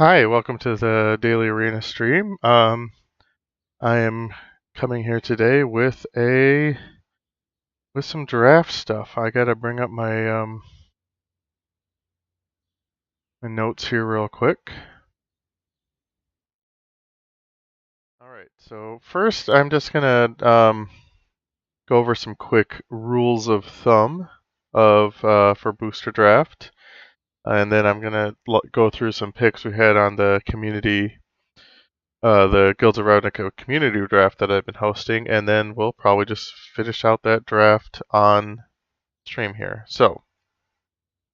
Hi, welcome to the Daily Arena stream. I am coming here today with some draft stuff. I gotta bring up my my notes here real quick. All right, so first I'm just gonna go over some quick rules of thumb for booster draft, and then I'm gonna go through some picks we had on the Guilds of Ravnica Community Draft that I've been hosting, and then we'll probably just finish out that draft on stream here. So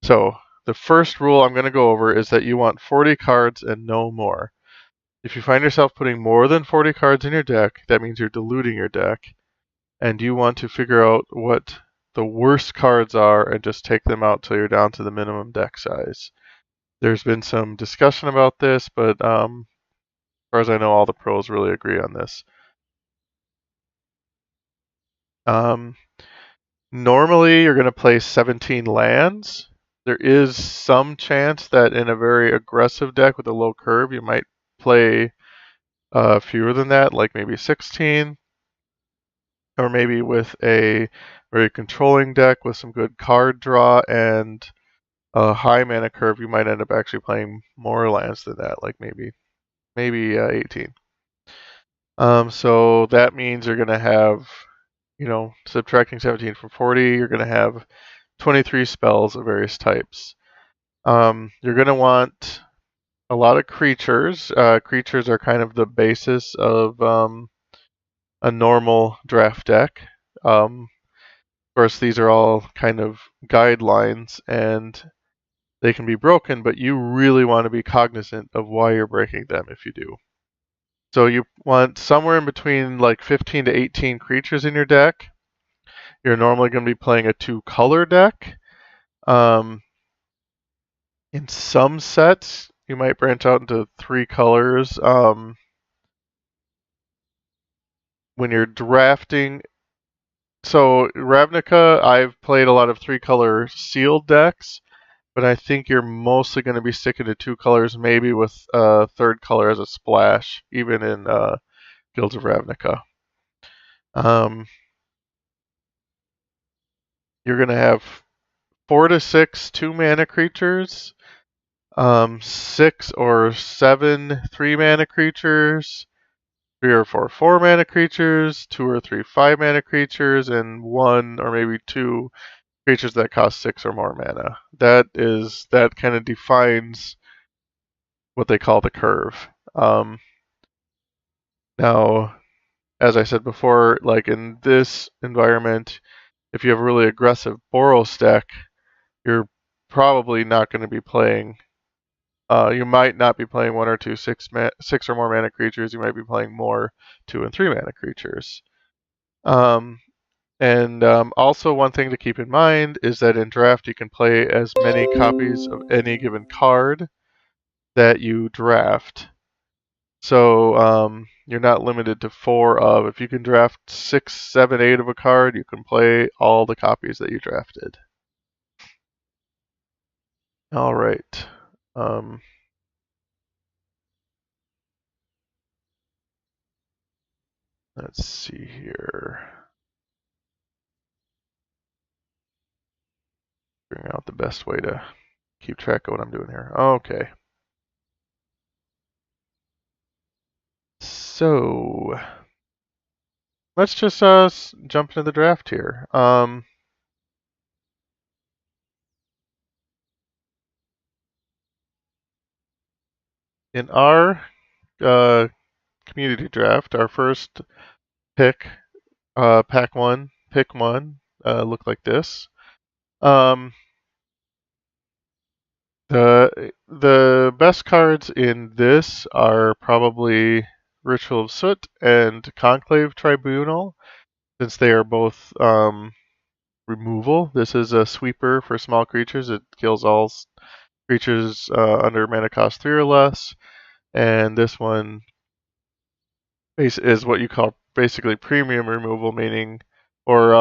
the first rule I'm going to go over is that you want 40 cards and no more. If you find yourself putting more than 40 cards in your deck, that means you're diluting your deck, and you want to figure out what the worst cards are and just take them out till you're down to the minimum deck size. There's been some discussion about this, but as far as I know, all the pros really agree on this. Normally, you're going to play 17 lands. There is some chance that in a very aggressive deck with a low curve, you might play fewer than that, like maybe 16. Or maybe with a very controlling deck with some good card draw and a high mana curve, you might end up actually playing more lands than that, like maybe 18. So that means you're going to have, subtracting 17 from 40, you're going to have 23 spells of various types. You're going to want a lot of creatures. Creatures are kind of the basis of a normal draft deck. Of course, these are all kind of guidelines and they can be broken, but you really want to be cognizant of why you're breaking them if you do. So you want somewhere in between like 15 to 18 creatures in your deck. You're normally going to be playing a 2-color deck. In some sets, you might branch out into 3 colors. When you're drafting, so Ravnica, I've played a lot of 3-color sealed decks, but I think you're mostly going to be sticking to 2 colors, maybe with a 3rd color as a splash, even in Guilds of Ravnica. You're going to have 4 to 6 2-mana creatures, 6 or 7 3-mana creatures, 3 or 4 4-mana creatures, 2 or 3 5-mana creatures, and 1 or maybe 2 creatures that cost 6 or more mana. That kind of defines what they call the curve. Now, as I said before, like in this environment, if you have a really aggressive Boros deck, you're probably not going to be playing. You might not be playing 1 or 2 6 or more mana creatures. You might be playing more 2 and 3 mana creatures. Also, one thing to keep in mind is that in draft you can play as many copies of any given card that you draft. So you're not limited to 4 of. If you can draft 6, 7, 8 of a card, you can play all the copies that you drafted. All right. Let's see here. Figuring out the best way to keep track of what I'm doing here. Okay. So let's just jump into the draft here. In our community draft, our first pick, pack 1, pick 1, looked like this. The best cards in this are probably Ritual of Soot and Conclave Tribunal, since they are both removal. This is a sweeper for small creatures. It kills all creatures under mana cost 3 or less. And this one is what you call basically premium removal, meaning, or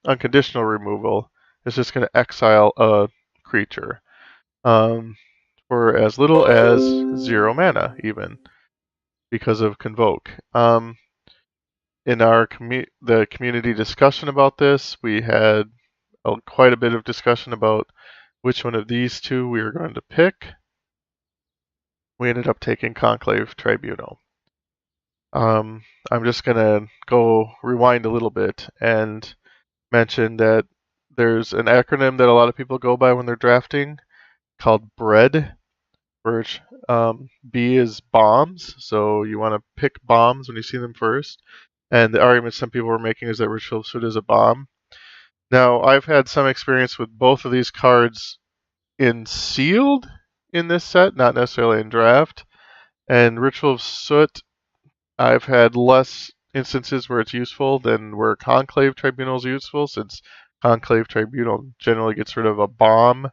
unconditional removal. It's just going to exile a creature. for as little as 0 mana, even, because of Convoke. In our the community discussion about this, we had quite a bit of discussion about which one of these two we were going to pick. We ended up taking Conclave Tribunal. I'm just going to go rewind a little bit and mention that there's an acronym that a lot of people go by when they're drafting called BREAD, which B is bombs, so you want to pick bombs when you see them first. And the argument some people were making is that Ritual of Soot is a bomb. Now, I've had some experience with both of these cards in sealed in this set, not necessarily in draft. And Ritual of Soot, I've had less instances where it's useful than where Conclave Tribunal is useful, since Conclave Tribunal generally gets rid of a bomb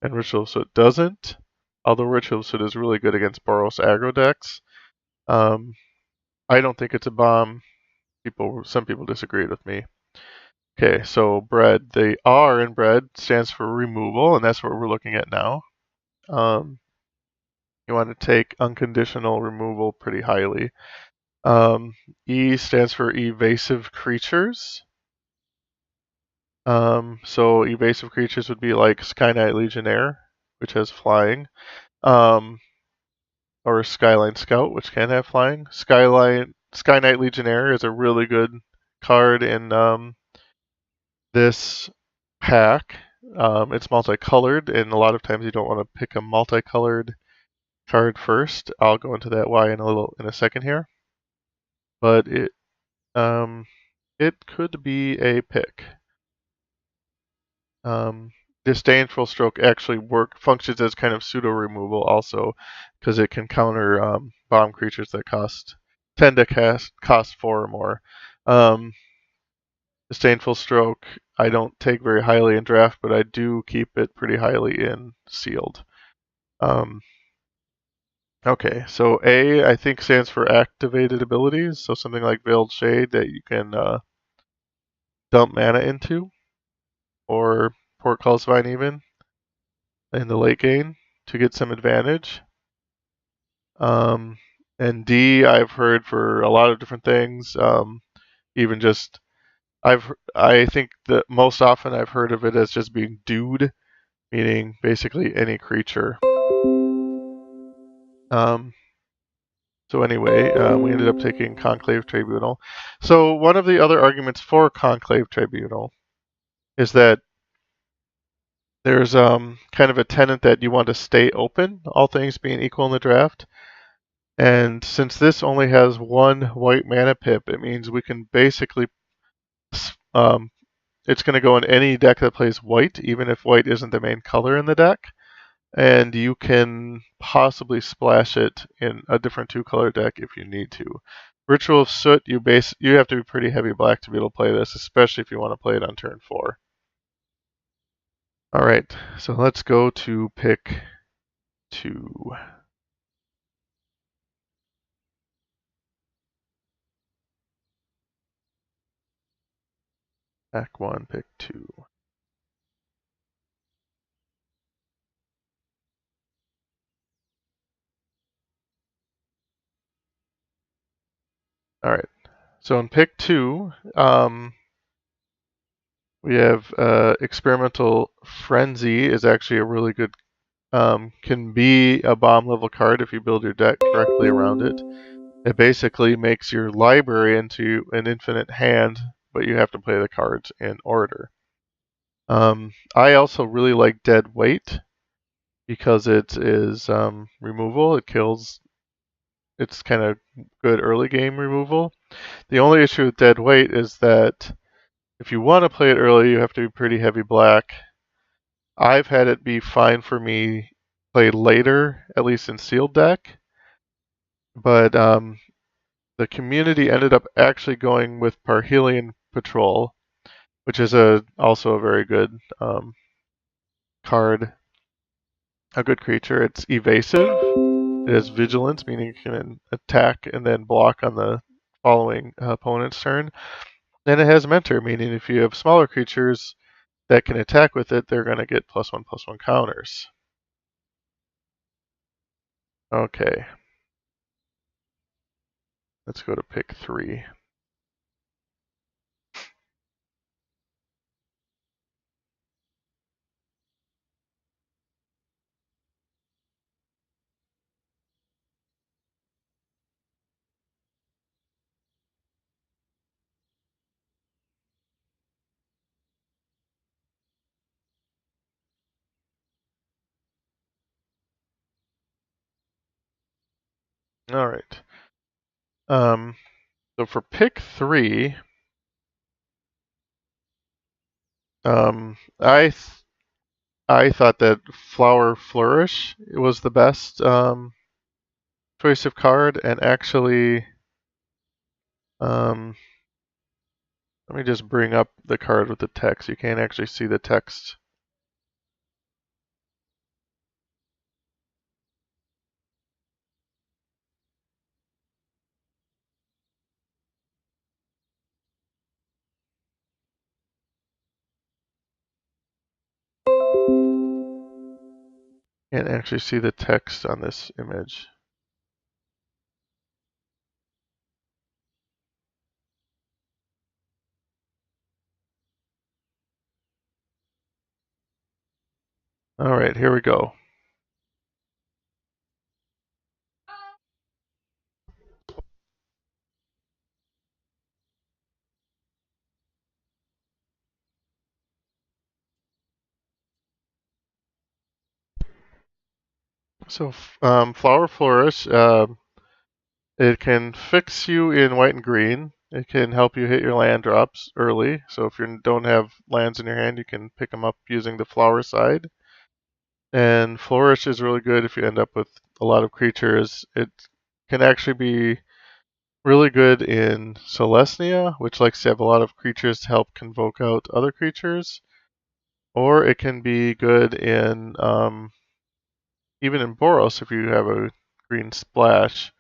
and Ritual of Soot doesn't. Although Ritual of Soot is really good against Boros aggro decks. I don't think it's a bomb. Some people disagreed with me. Okay, so bread. The R in bread stands for removal, and that's what we're looking at now. You want to take unconditional removal pretty highly. E stands for evasive creatures. So evasive creatures would be like Sky Knight Legionnaire, which has flying. Or Skyline Scout, which can have flying. Sky Knight Legionnaire is a really good card in this pack. It's multicolored, and a lot of times you don't want to pick a multicolored card first. I'll go into that why in a second here. But it could be a pick. Disdainful Stroke actually functions as kind of pseudo removal also, because it can counter bomb creatures that tend to cost 4 or more. Disdainful Stroke I don't take very highly in draft, but I do keep it pretty highly in sealed. Okay, so A I think stands for activated abilities, so something like Veiled Shade that you can dump mana into, or Portcullis Vine even, in the late game to get some advantage. And D I've heard for a lot of different things. Even just I think that most often I've heard of it as just being dude, meaning basically any creature. So anyway, we ended up taking Conclave Tribunal. So one of the other arguments for Conclave Tribunal is that there's kind of a tenet that you want to stay open, all things being equal in the draft. And since this only has 1 white mana pip, it means we can basically it's going to go in any deck that plays white, even if white isn't the main color in the deck. And you can possibly splash it in a different 2-color deck if you need to. Ritual of Soot, you have to be pretty heavy black to be able to play this, especially if you want to play it on turn 4. Alright, so let's go to pick 2. Pack 1, pick 2. Alright, so in pick 2, we have Experimental Frenzy is actually a really good, can be a bomb level card if you build your deck correctly around it. It basically makes your library into an infinite hand, but you have to play the cards in order. I also really like Dead Weight because it is removal. It kills. It's kind of good early game removal. The only issue with Dead Weight is that if you want to play it early, you have to be pretty heavy black. I've had it be fine for me play later, at least in sealed deck, but the community ended up actually going with Parhelion Patrol, which is also a very good card, a good creature. It's evasive. It has vigilance, meaning you can attack and then block on the following opponent's turn. And it has mentor, meaning if you have smaller creatures that can attack with it, they're going to get +1/+1 counters. Okay. Let's go to pick 3. All right. So for pick 3, um, I th I thought that Flower Flourish was the best choice of card, and actually, um, let me just bring up the card with the text. You can't actually see the text. Can't actually see the text on this image. All right, here we go. So, Flower Flourish, it can fix you in white and green. It can help you hit your land drops early. So if you don't have lands in your hand, you can pick them up using the flower side. And Flourish is really good if you end up with a lot of creatures. It can actually be really good in Celestia, which likes to have a lot of creatures to help convoke out other creatures. Or it can be good in even in Boros if you have a green splash,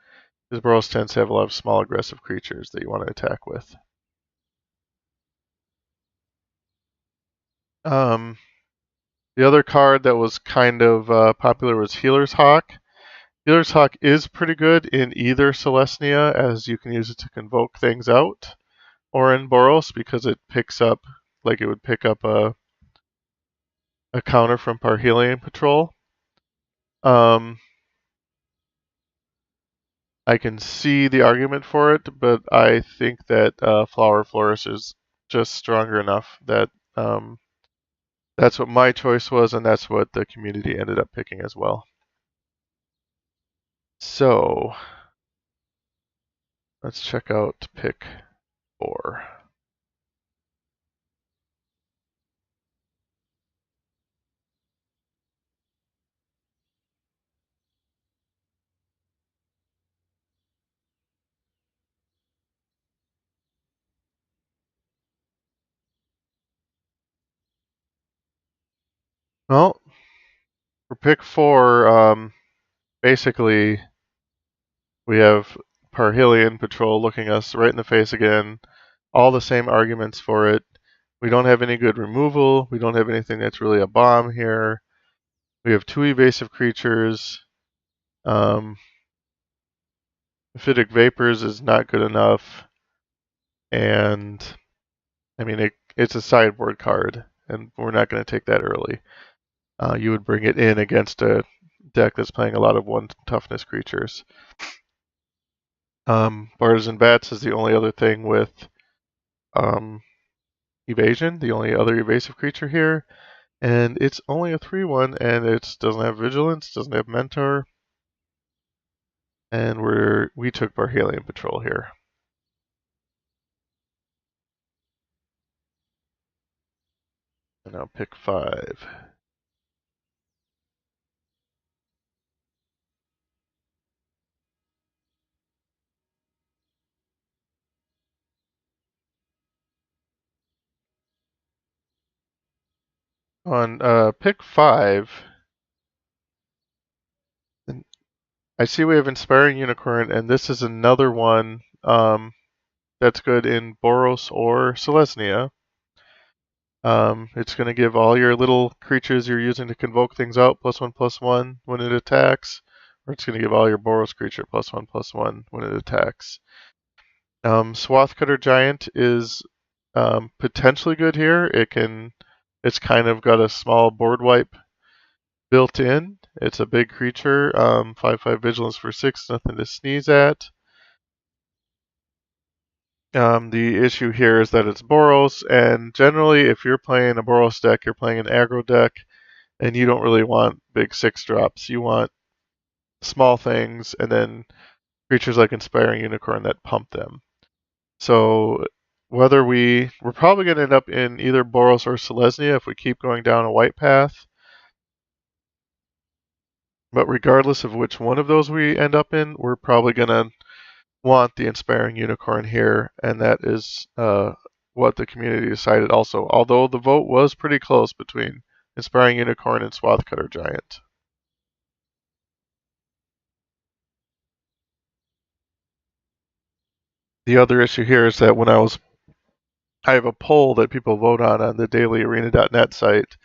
because Boros tends to have a lot of small aggressive creatures that you want to attack with. Um, the other card that was kind of popular was Healer's Hawk. Healer's Hawk is pretty good in either Celestia, as you can use it to convoke things out, or in Boros because it picks up, like it would pick up a counter from Parhelion Patrol. I can see the argument for it, but I think that Flower Flourish is just stronger enough that that's what my choice was, and that's what the community ended up picking as well. So let's check out pick 4. Well, for pick 4, basically we have Parhelion Patrol looking us right in the face again. All the same arguments for it. We don't have any good removal. We don't have anything that's really a bomb here. We have 2 evasive creatures. Amphibic Vapors is not good enough. And, I mean, it's a sideboard card, and we're not going to take that early. You would bring it in against a deck that's playing a lot of 1 toughness creatures. Bartizan Bats is the only other thing with evasion, the only other evasive creature here. And it's only a 3/1, and it doesn't have vigilance, doesn't have mentor. And we took Parhelion Patrol here. And now pick 5. On pick 5, I see we have Inspiring Unicorn, and this is another one that's good in Boros or Selesnya. It's going to give all your little creatures you're using to convoke things out +1/+1 when it attacks, or it's going to give all your Boros creature +1/+1 when it attacks. Swath Cutter Giant is potentially good here. It's kind of got a small board wipe built in. It's a big creature, 5/5 vigilance for 6, nothing to sneeze at. The issue here is that it's Boros, and generally if you're playing a Boros deck, you're playing an aggro deck, and you don't really want big 6-drops. You want small things, and then creatures like Inspiring Unicorn that pump them. So whether we're probably going to end up in either Boros or Selesnya if we keep going down a white path. But regardless of which one of those we end up in, we're probably going to want the Inspiring Unicorn here, and that is what the community decided also, although the vote was pretty close between Inspiring Unicorn and Swath Cutter Giant. The other issue here is that I have a poll that people vote on the dailyarena.net site,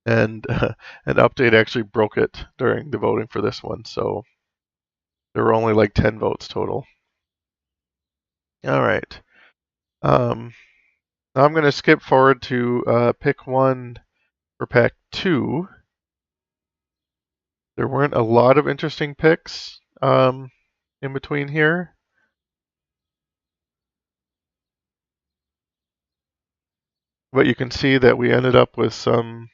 and an update actually broke it during the voting for this one, so there were only like 10 votes total. All right. Now I'm going to skip forward to pick one for pack 2. There weren't a lot of interesting picks in between here. But you can see that we ended up with some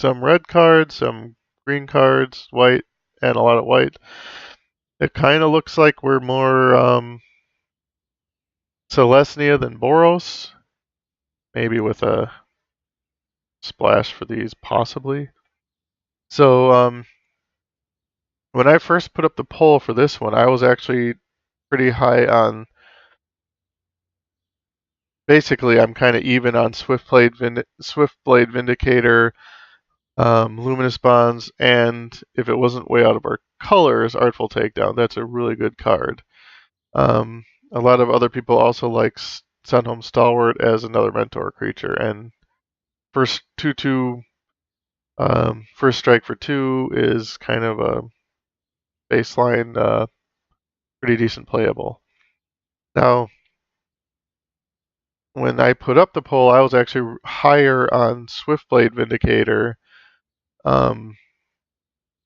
red cards, some green cards, white, and a lot of white. It kind of looks like we're more Selesnya than Boros. Maybe with a splash for these, possibly. So when I first put up the poll for this one, I was actually pretty high on. Basically, I'm kind of even on Swiftblade Vindicator, Luminous Bonds, and if it wasn't way out of our colors, Artful Takedown. That's a really good card. A lot of other people also like Sunhome Stalwart as another mentor creature, and first 2/2, first strike for 2 is kind of a baseline, pretty decent playable. Now, when I put up the poll, I was actually higher on Swiftblade Vindicator,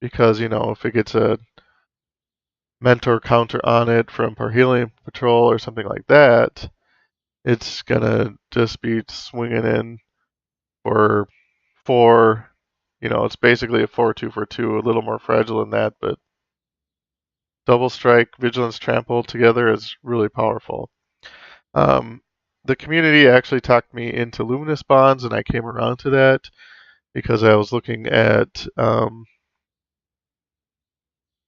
because, you know, if it gets a mentor counter on it from Parhelion Patrol or something like that, it's gonna just be swinging in for 4. You know, it's basically a 4/2 for 2, a little more fragile than that, but double strike, vigilance, trample together is really powerful. The community actually talked me into Luminous Bonds, and I came around to that because I was looking at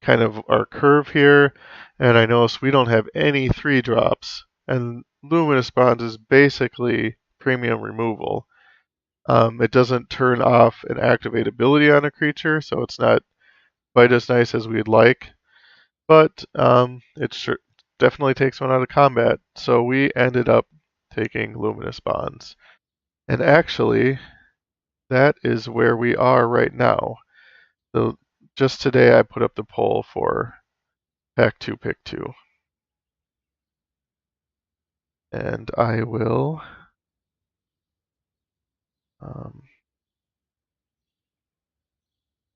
kind of our curve here, and I noticed we don't have any 3-drops, and Luminous Bonds is basically premium removal. It doesn't turn off an activate ability on a creature, so it's not quite as nice as we'd like, but it definitely takes one out of combat, so we ended up taking Luminous Bonds. And actually, that is where we are right now. So just today I put up the poll for pack 2, pick 2. And I will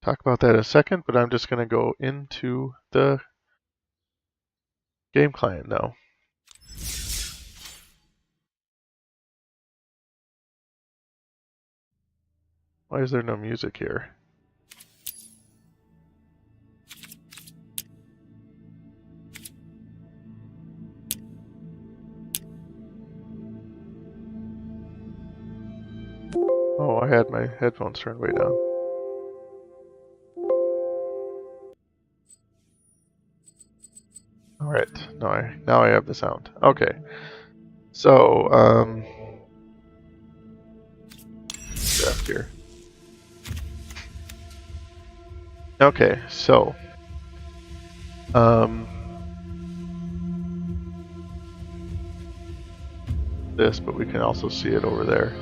talk about that in a second, but I'm just going to go into the game client now. Why is there no music here? Oh, I had my headphones turned way down. Alright, now I have the sound. Okay. So, draft here. Okay, so this, but we can also see it over there.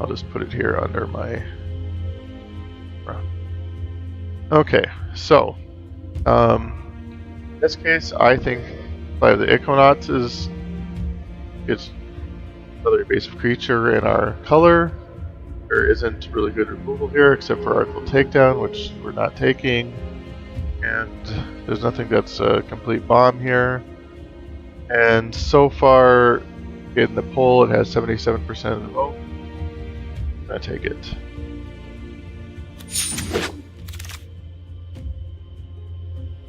I'll just put it here under my... Okay, so In this case, I think by the Iconauts is another evasive creature in our color. There isn't really good removal here except for Artful Takedown, which we're not taking. And there's nothing that's a complete bomb here. And so far in the poll, it has 77% of the vote. I'm gonna take it.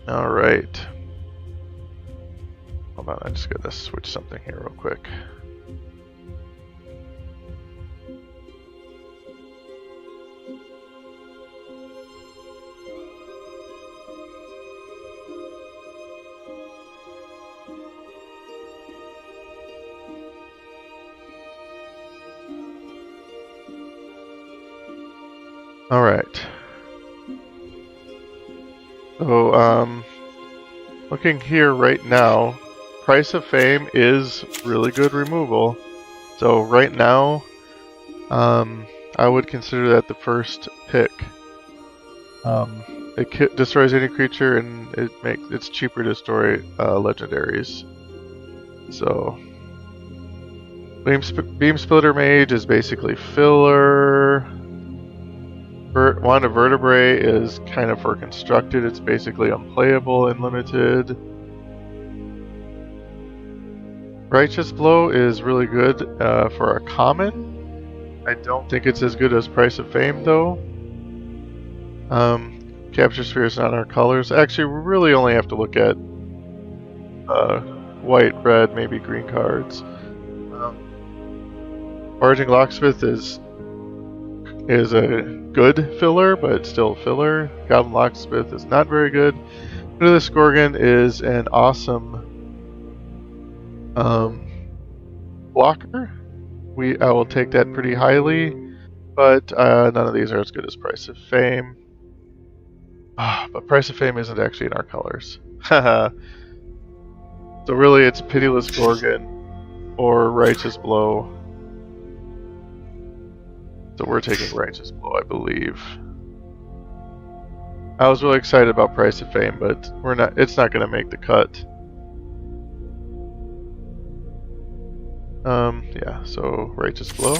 All right. Hold on, I just gotta switch something here real quick. All right. So, looking here right now, Price of Fame is really good removal. So right now, I would consider that the first pick. It destroys any creature, and it's cheaper to destroy legendaries. So, Beam Splitter Mage is basically filler. Wand of Vertebrae is kind of for constructed. It's basically unplayable and limited. Righteous Blow is really good for a common. I don't think it's as good as Price of Fame though. Capture Sphere is not our colors. Actually, we really only have to look at white, red, maybe green cards. Foraging Locksmith is a good filler, but still filler. Goblin Locksmith is not very good. Pitiless Gorgon is an awesome blocker. I will take that pretty highly, but none of these are as good as Price of Fame. But Price of Fame isn't actually in our colors. So really it's Pitiless Gorgon or Righteous Blow. So we're taking Righteous Blow, I believe. I was really excited about Price of Fame, but it's not going to make the cut. Yeah, so Righteous Blow.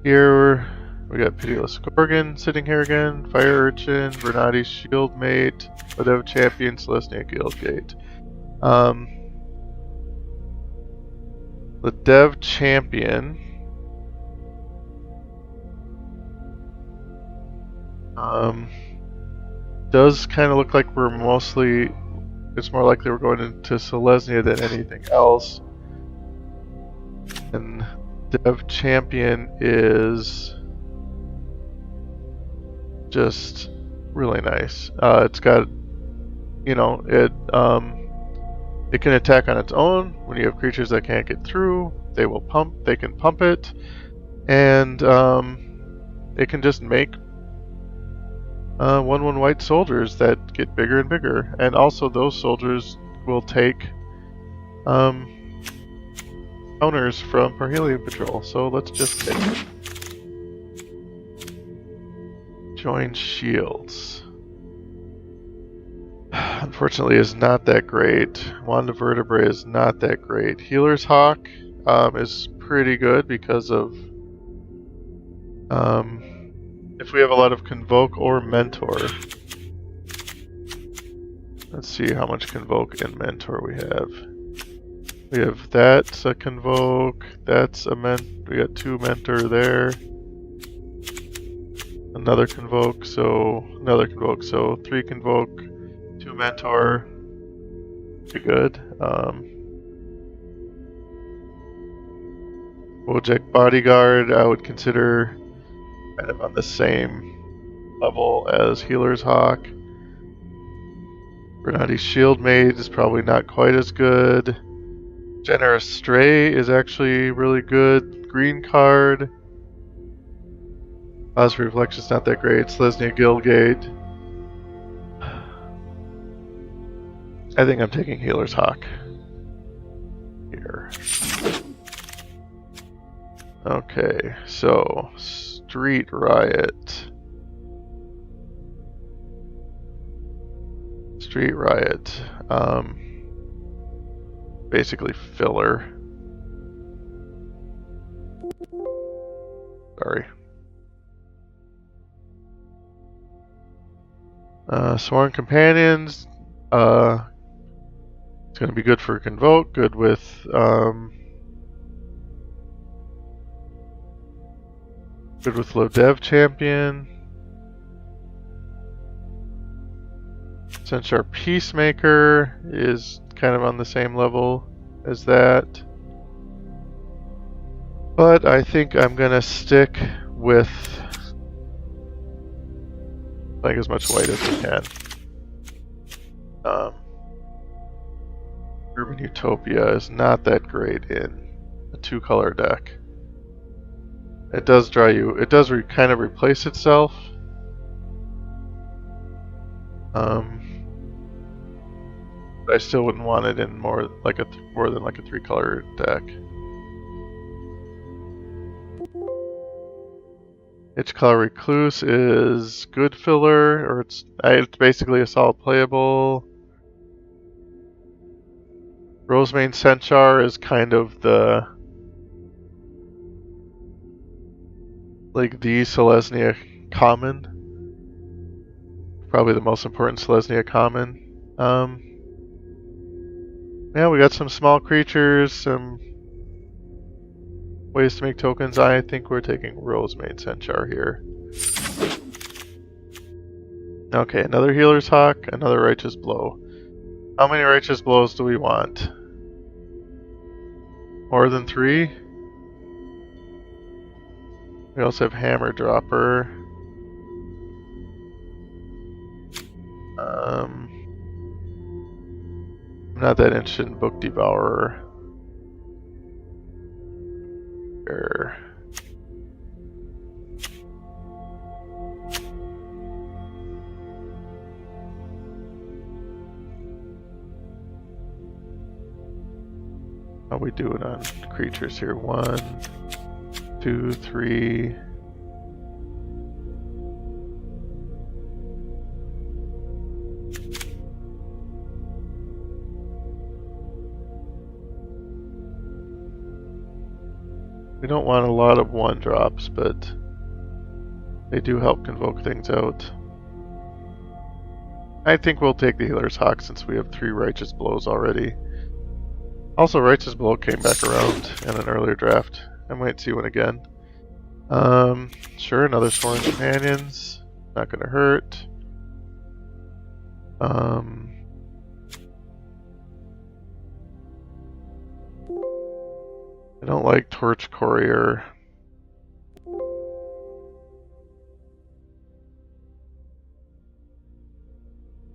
Here we got Pitiless Gorgon sitting here again, Fire Urchin, Vernati's Shieldmate, Whatever Champion, Celestia Guildgate. The Dev Champion does kind of look like it's more likely we're going into Selesnya than anything else. And Dev Champion is just really nice. It's got, it can attack on its own. When you have creatures that can't get through, they can pump it, and it can just make 1/1 white soldiers that get bigger and bigger, and also those soldiers will take counters from Parhelion Patrol. So let's just take it. Join Shields. Unfortunately, is not that great. Wand of Vertebrae is not that great. Healer's Hawk is pretty good because of if we have a lot of Convoke or Mentor. Let's see how much Convoke and Mentor we have. We have that's a Convoke, that's a we got 2 Mentor there. Another Convoke, so 3 Convoke, 2 Mentor. Pretty good. Wojek Bodyguard, I would consider kind of on the same level as Healer's Hawk. Vernati's Shieldmate is probably not quite as good. Generous Stray is actually really good. Green card. Positive Reflection's not that great. Selesnya Guildgate. I think I'm taking Healer's Hawk here. Okay, so Street Riot. Street Riot. Basically filler. Sorry. Sworn Companions. It's going to be good for Convoke. Good with Live Dev Champion. Since our Peacemaker is kind of on the same level as that. But I think I'm going to stick with like as much white as we can. Urban Utopia is not that great in a 2-color deck. It does draw you. It does kind of replace itself. But I still wouldn't want it in more than like a 3-color deck. Itch-Claw Recluse is good filler, or it's basically a solid playable. Rosemane Centaur is kind of the Selesnya common. Probably the most important Selesnya common. Yeah, we got some small creatures, some ways to make tokens. I think we're taking Rosemane Centaur here. Okay, another Healer's Hawk, another Righteous Blow. How many Righteous Blows do we want? More than 3? We also have Hammer Dropper. I'm not that interested in Book Devourer. Sure. How we doing on creatures here? 1, 2, 3. We don't want a lot of 1-drops, but they do help convoke things out. I think we'll take the Healer's Hawk since we have 3 Righteous Blows already. Also, Righteous Blow came back around in an earlier draft. I might see one again. Sure, another Sworn Companions. Not gonna hurt. I don't like Torch Courier.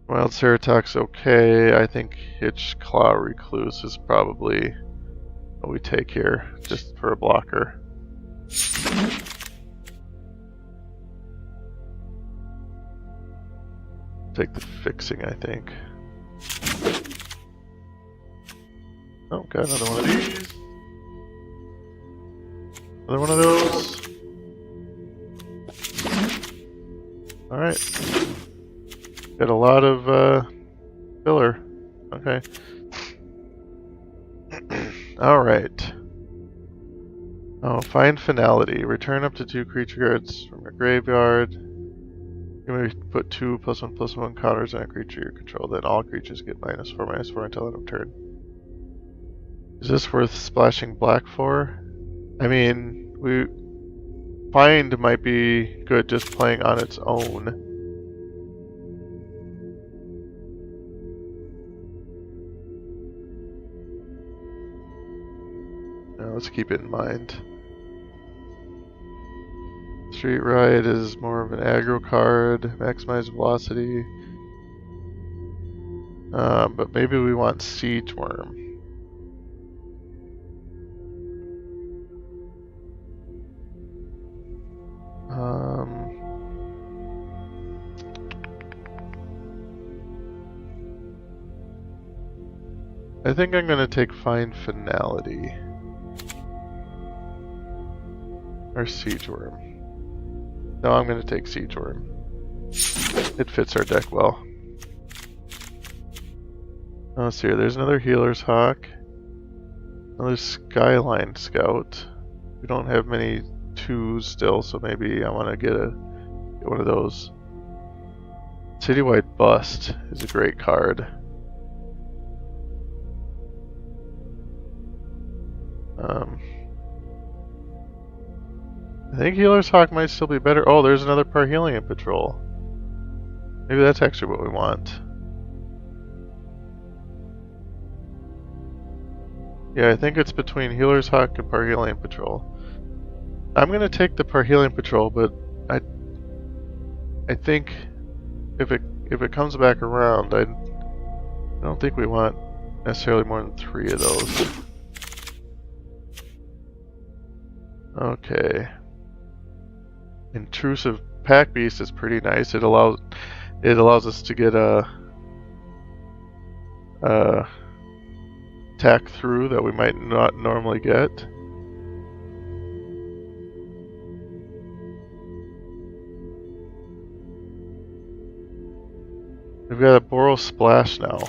Wild Ceratok's okay. I think Itch-Claw Recluse is probably what we take here, just for a blocker. Take the Fixing, I think. Oh, got another one of these. Another one of those. Alright. Got a lot of filler. Okay. Alright. Oh, find Finality. Return up to 2 creature cards from your graveyard. You may put 2 +1/+1 counters on a creature you control, then all creatures get -4/-4 until end of turn. Is this worth splashing black for? I mean, Find might be good just playing on its own. Now let's keep it in mind. Street Riot is more of an aggro card, maximize velocity. But maybe we want Siege Worm. I think I'm going to take Find Finality. Or Siege Worm. No, I'm going to take Siege Worm. It fits our deck well. Oh, let's see here. There's another Healer's Hawk. Another Skyline Scout. We don't have many 2s still, so maybe I want to get one of those. Citywide Bust is a great card. I think Healer's Hawk might still be better. Oh, there's another Parhelion Patrol. Maybe that's actually what we want. Yeah, I think it's between Healer's Hawk and Parhelion Patrol. I'm gonna take the Parhelion Patrol, but I think if it comes back around, I don't think we want necessarily more than 3 of those. Okay. Intrusive Pack Beast is pretty nice. It allows us to get a attack through that we might not normally get. We've got a Boros Splash now.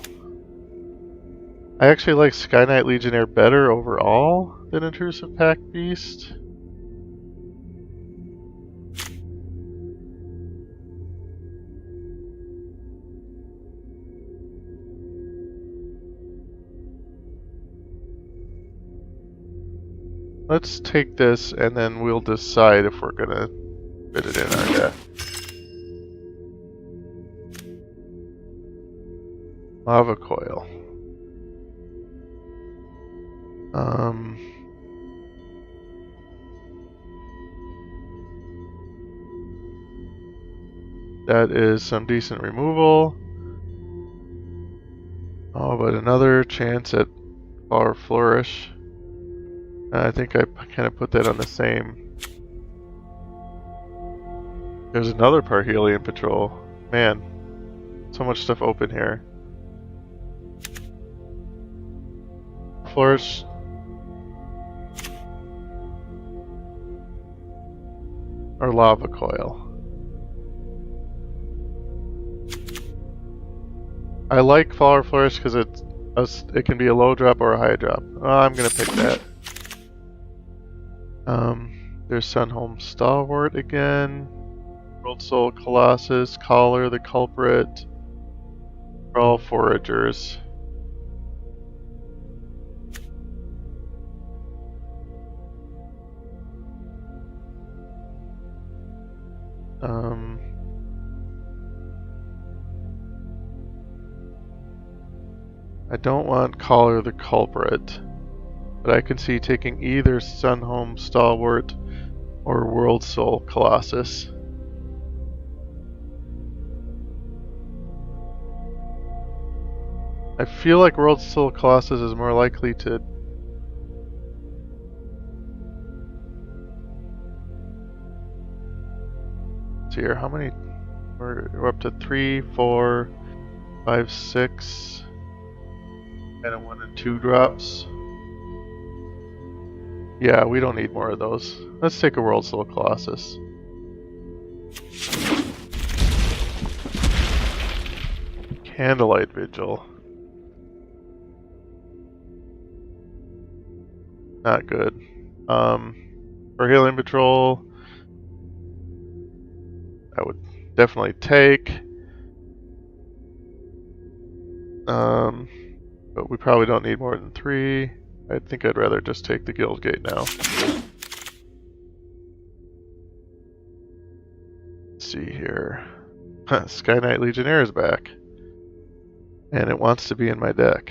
I actually like Sky Knight Legionnaire better overall than Intrusive Pack Beast. Let's take this and then we'll decide if we're gonna fit it in our deck. Lava Coil. That is some decent removal. Oh, but another chance at Flower Flourish. I think I kind of put that on the same. There's another Parhelion Patrol. Man, so much stuff open here. Flourish. Or Lava Coil. I like Flower Flourish because it can be a low drop or a high drop. Oh, I'm gonna pick that. There's Sunhome Stalwart again. World Soul Colossus, Collar, the Culprit. They're all foragers. I don't want Collar the Culprit, but I can see taking either Sunhome Stalwart or World Soul Colossus. I feel like World Soul Colossus is more likely to here. How many? We're up to 3, 4, 5, 6, and a 1 and 2 drops. Yeah, we don't need more of those. Let's take a World Soul Colossus. Candlelight Vigil. Not good. Parhelion Patrol. I would definitely take. But we probably don't need more than 3. I think I'd rather just take the Guildgate now. Let's see here. Sky Knight Legionnaire is back. And it wants to be in my deck.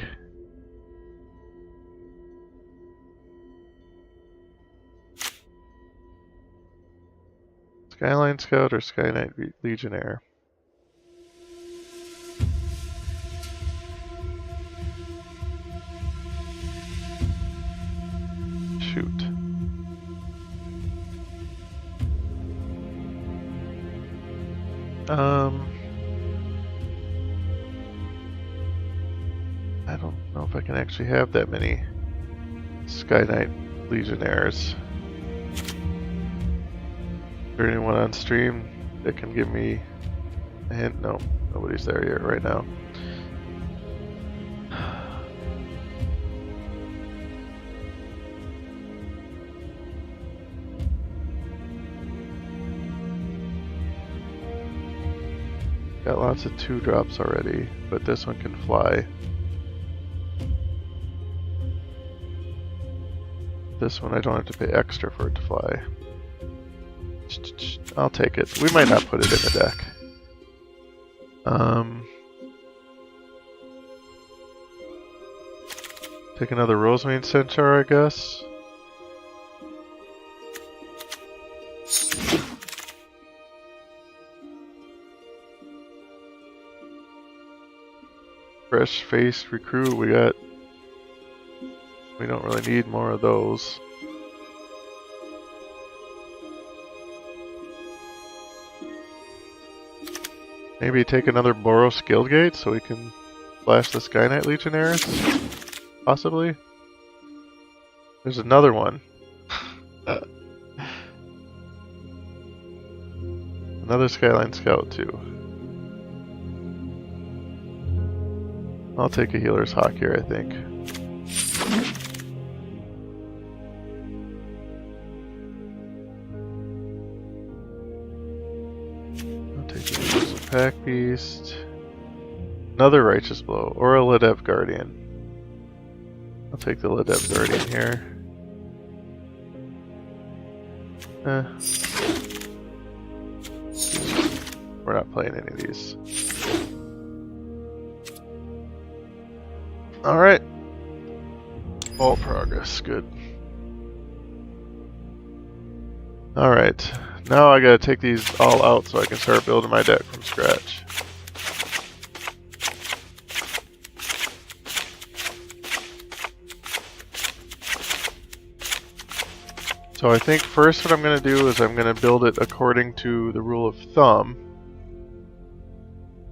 Skyline Scout or Sky Knight Legionnaire? Shoot. I don't know if I can actually have that many Sky Knight Legionnaires. there anyone on stream that can give me a hint? No, nobody's there yet right now. Got lots of 2-drops already, but this one can fly. This one I don't have to pay extra for it to fly. I'll take it. We might not put it in the deck. Take another Rosemane Centaur, I guess. Fresh-faced recruit, we don't really need more of those. Maybe take another Boros Guildgate so we can flash the Sky Knight Legionnaires? Possibly? There's another one. Another Skyline Scout too. I'll take a Healer's Hawk here, I think. I'll take a Universal Pack Beast. Another Righteous Blow, or a Ledev Guardian. I'll take the Ledev Guardian here. We're not playing any of these. Alright. All progress, good. Alright. Now I gotta take these all out so I can start building my deck from scratch. So I think first what I'm going to do is I'm going to build it according to the rule of thumb.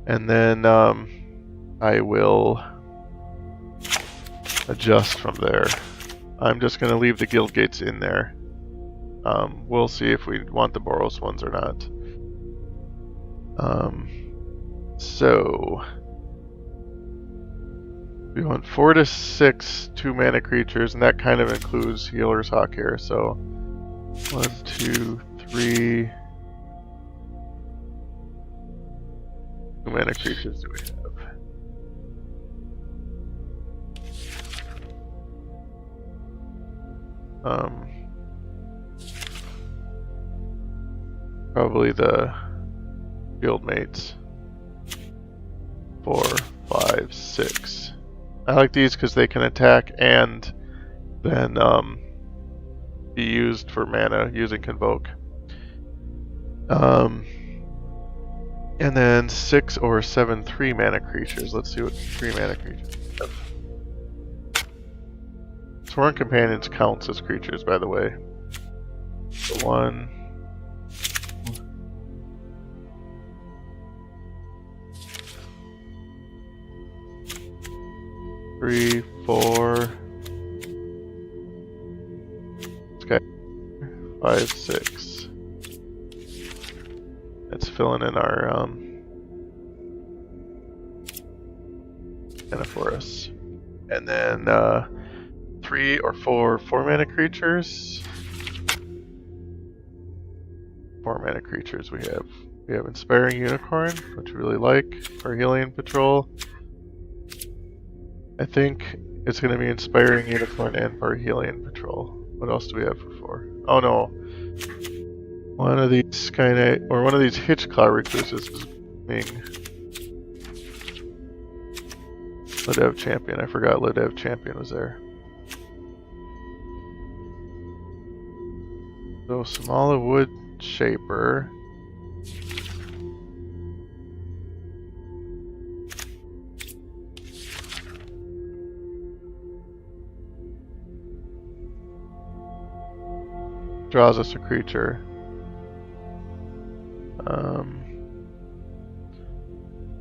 And then I will adjust from there. I'm just going to leave the guild gates in there. We'll see if we want the Boros ones or not. So we want 4 to 6 2-mana creatures, and that kind of includes Healer's Hawk here. So 1, 2, 3. 2-mana creatures do we have? Probably the Guildmates. 4, 5, 6. I like these because they can attack and then be used for mana using Convoke. And then 6 or 7 3-mana creatures. Let's see what 3-mana creatures we have. Sworn Companions counts as creatures, by the way. So 1, 3, 4, 5, 6. That's filling in our mana for us. And then 3 or 4 4-mana creatures. 4-mana creatures we have. We have Inspiring Unicorn, which we really like. Parhelion Patrol. I think it's going to be Inspiring Unicorn and Parhelion Patrol. What else do we have for 4? Oh no. One of these Sky Knight, or one of these Hitchclaw Recluses is being Ledev Champion. I forgot Ledev Champion was there. So Samala Wood Shaper. Draws us a creature.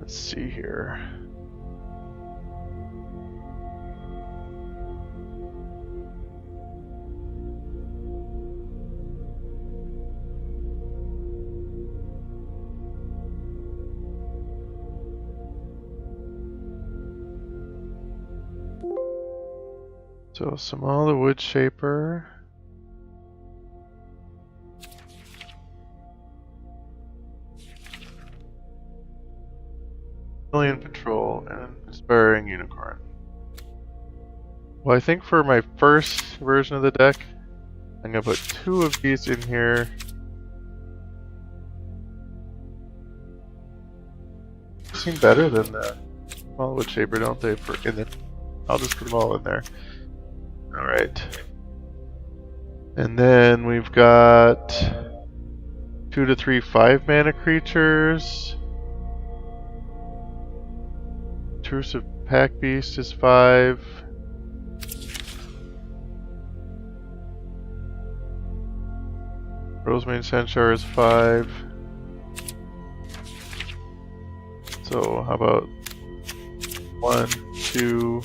Let's see here. So Samal the Wood Shaper. Alien Patrol and Inspiring Unicorn. Well, I think for my first version of the deck, I'm gonna put 2 of these in here. They seem better than the Samal Wood Shaper, don't they? I'll just put them all in there. Alright. And then we've got 2 to 3 5-mana creatures. Intrusive Pack Beast is 5. Rosemary Centaur is 5. So how about 1, 2,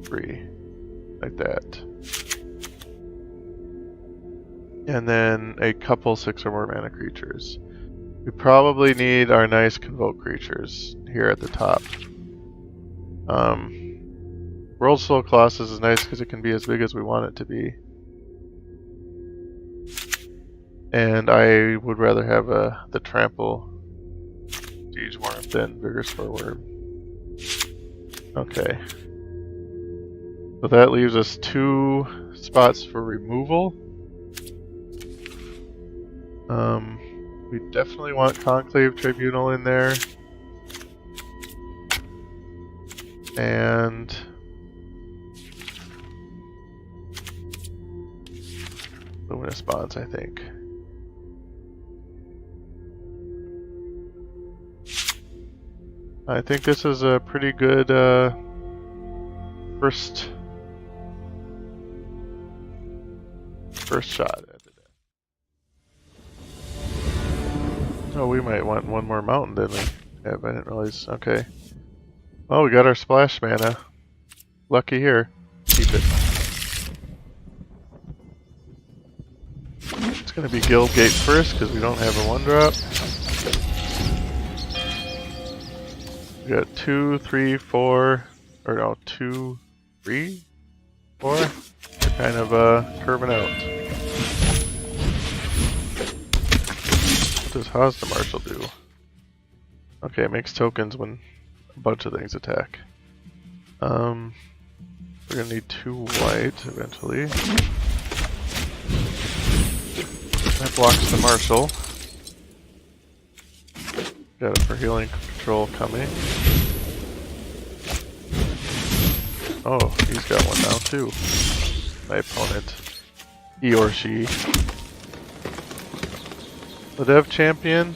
3, like that. And then a couple 6 or more mana creatures. We probably need our nice Convoke creatures here at the top. World Soul Colossus is nice because it can be as big as we want it to be. And I would rather have the Trample Siege Worm than Vigor Spore Worm. Okay. So that leaves us 2 spots for removal. We definitely want Conclave Tribunal in there. And Luminous Bonds, I think. I think this is a pretty good first shot at it. Oh, we might want one more mountain, didn't we? Yeah, but I didn't realize. Okay. Oh, we got our splash mana. Lucky here. Keep it. It's gonna be Guildgate first because we don't have a 1-drop. We got 2, 3, 4, or no, 2, 3, 4. They're kind of curving out. How does the Marshal do? Okay, it makes tokens when a bunch of things attack. We're gonna need 2 white eventually. That blocks the Marshal. Got it for healing control coming. Oh, he's got one now too. My opponent. He or she. The Dev Champion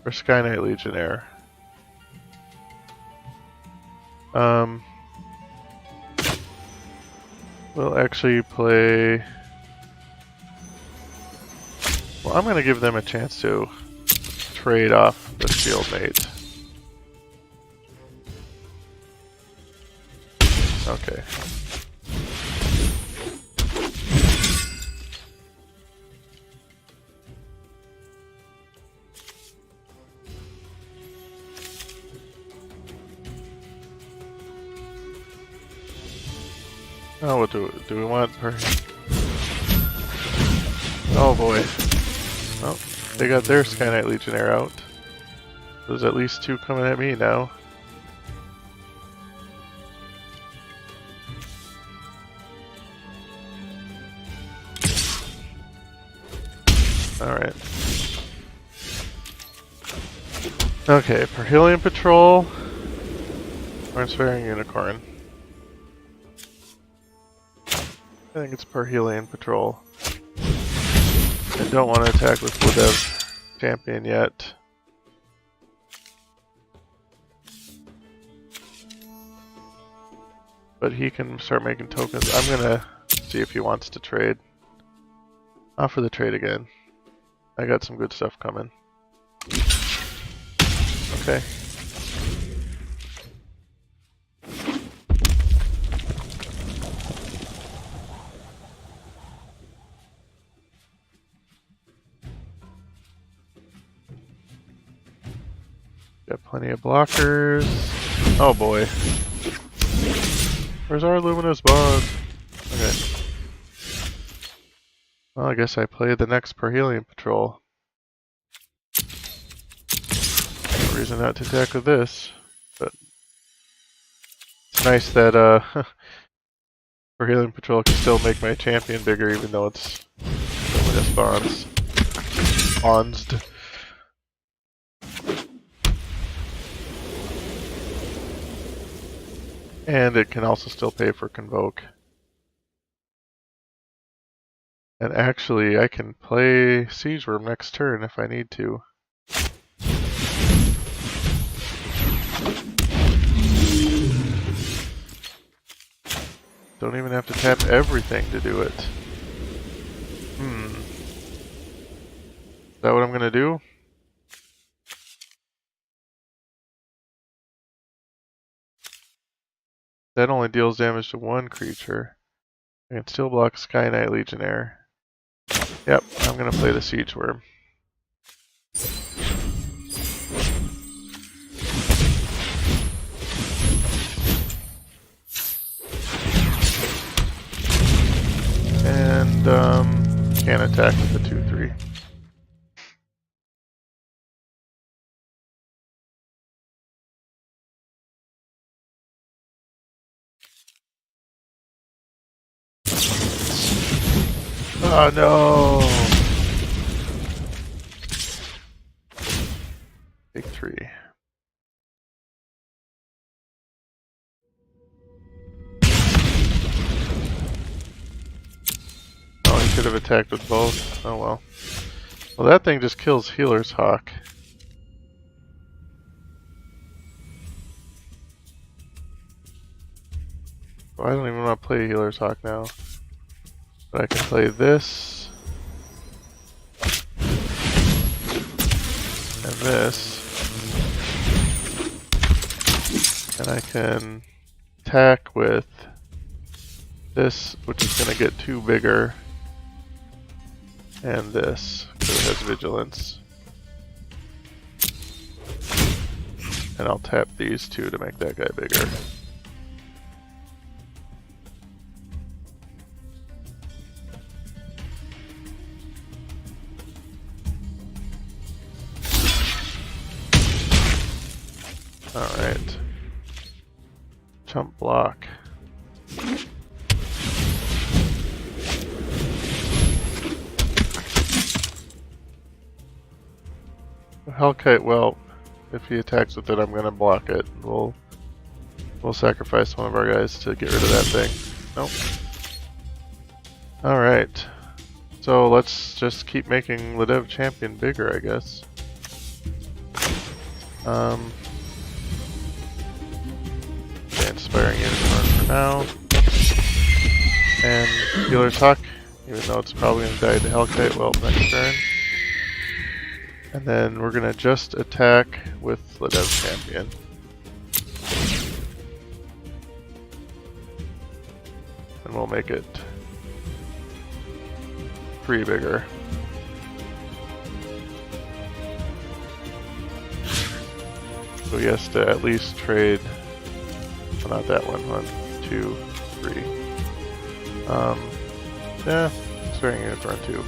or Sky Knight Legionnaire? We'll actually play... Well, I'm going to give them a chance to trade off the Shield Mate. Okay. Oh, what do we want per... Oh boy. Oh, they got their Sky Knight Legionnaire out. There's at least 2 coming at me now. Alright. Okay, Perhelion Patrol or Inspiring Unicorn. I think it's Perhelion Patrol. I don't want to attack with Dev Champion yet. But he can start making tokens. I'm gonna see if he wants to trade. Offer the trade again. I got some good stuff coming. Okay. plenty of blockers. Oh boy. Where's our luminous bond? Okay. Well, I guess I play the next Perhelion Patrol. No reason not to attack with this, but it's nice that Perhelion Patrol can still make my champion bigger even though it's luminous bonds. Bondsed. And it can also still pay for Convoke. And actually, I can play Siege Worm next turn if I need to. Don't even have to tap everything to do it. Is that what I'm gonna do? That only deals damage to one creature. I can still block Sky Knight Legionnaire. Yep, I'm gonna play the Siege Worm. And can't attack with the 2/3. Oh no! Take 3. Oh, he could have attacked with both. Oh well. Well, that thing just kills Healer's Hawk. Well, I don't even want to play Healer's Hawk now. But I can play this. And this. And I can attack with this, which is going to get 2 bigger. And this, because it has Vigilance. And I'll tap these 2 to make that guy bigger. Alright. Chump block. Hellkite, well, if he attacks with it, I'm gonna block it. We'll sacrifice one of our guys to get rid of that thing. Nope. Alright. So let's just keep making Ledev champion bigger, I guess. Inspiring Unicorn for now. And Healer's Hawk, even though it's probably gonna die to Hellkite, well, next turn. And then we're gonna just attack with Ledev champion. And we'll make it 3 bigger. So he has to at least trade, well, not that one, 1, 2, 3. Yeah, Inspiring Unicorn 2.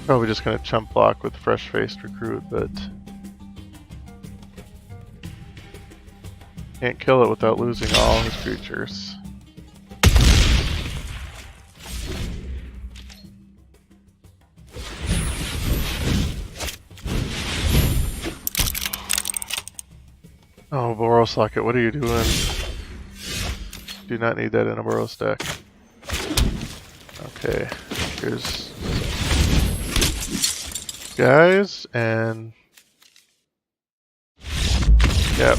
Probably just gonna chump block with Fresh-Faced Recruit, but can't kill it without losing all his creatures. Oh, Boros Socket, what are you doing? Do not need that in a Boros deck. Okay, here's guys, and yep.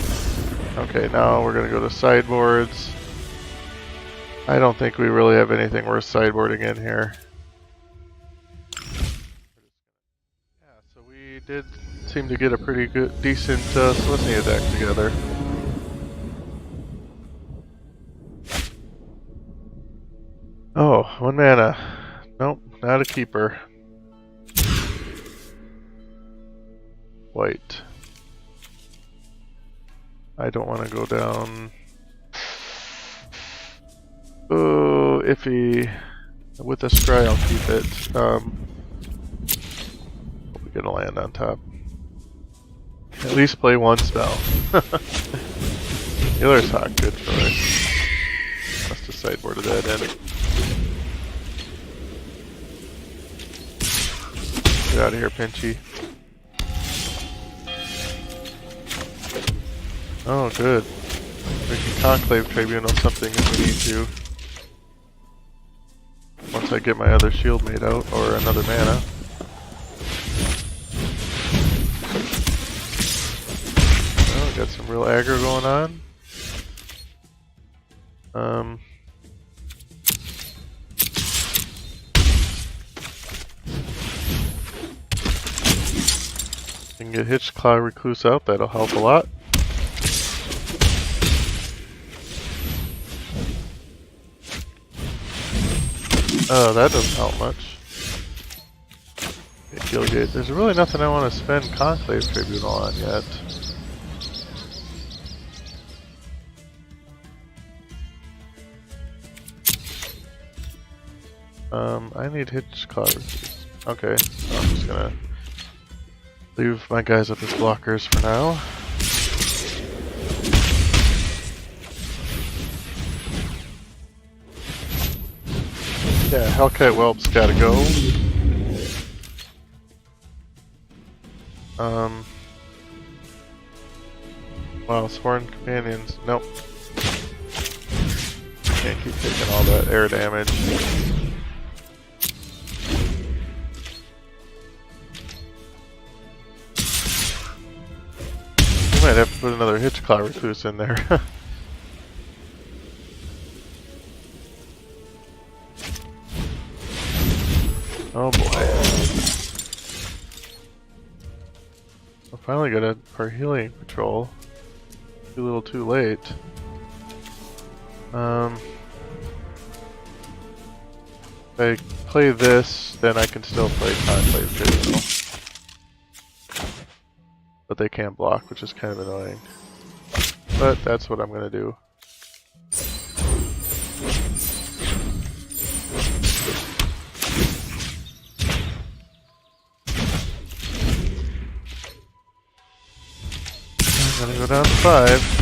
Okay, now we're gonna go to sideboards. I don't think we really have anything worth sideboarding in here. Yeah, so we did seem to get a pretty good, decent Selesnya deck together. Oh, 1 mana. Nope, not a keeper. white. I don't want to go down. Oh, iffy. With a scry, I'll keep it. We're gonna land on top. At least play one spell. Healer's Hawk, good choice. Must have sideboarded that in. Get out of here, Pinchy. Oh, good. We can Conclave Tribunal something if we need to. Once I get my other shield made out, or another mana. Oh, got some real aggro going on. Can get Hitchclaw Recluse out, that'll help a lot. Oh, that doesn't help much. Okay, Gilgate. There's really nothing I want to spend Conclave Tribunal on yet. I need Hitchclaw Recluse. Okay, so I'm just gonna leave my guys up as blockers for now. Yeah, Hellkite Whelp's gotta go. Wow, Sworn Companions. Nope. Can't keep taking all that air damage. We might have to put another Hitchclaw Recluse in there. Oh boy. I finally got a Parhelion Patrol. Too little too late. If I play this, then I can still play Conclave Tribunal. But they can't block, which is kind of annoying. But that's what I'm gonna do. I'm gonna go down to 5.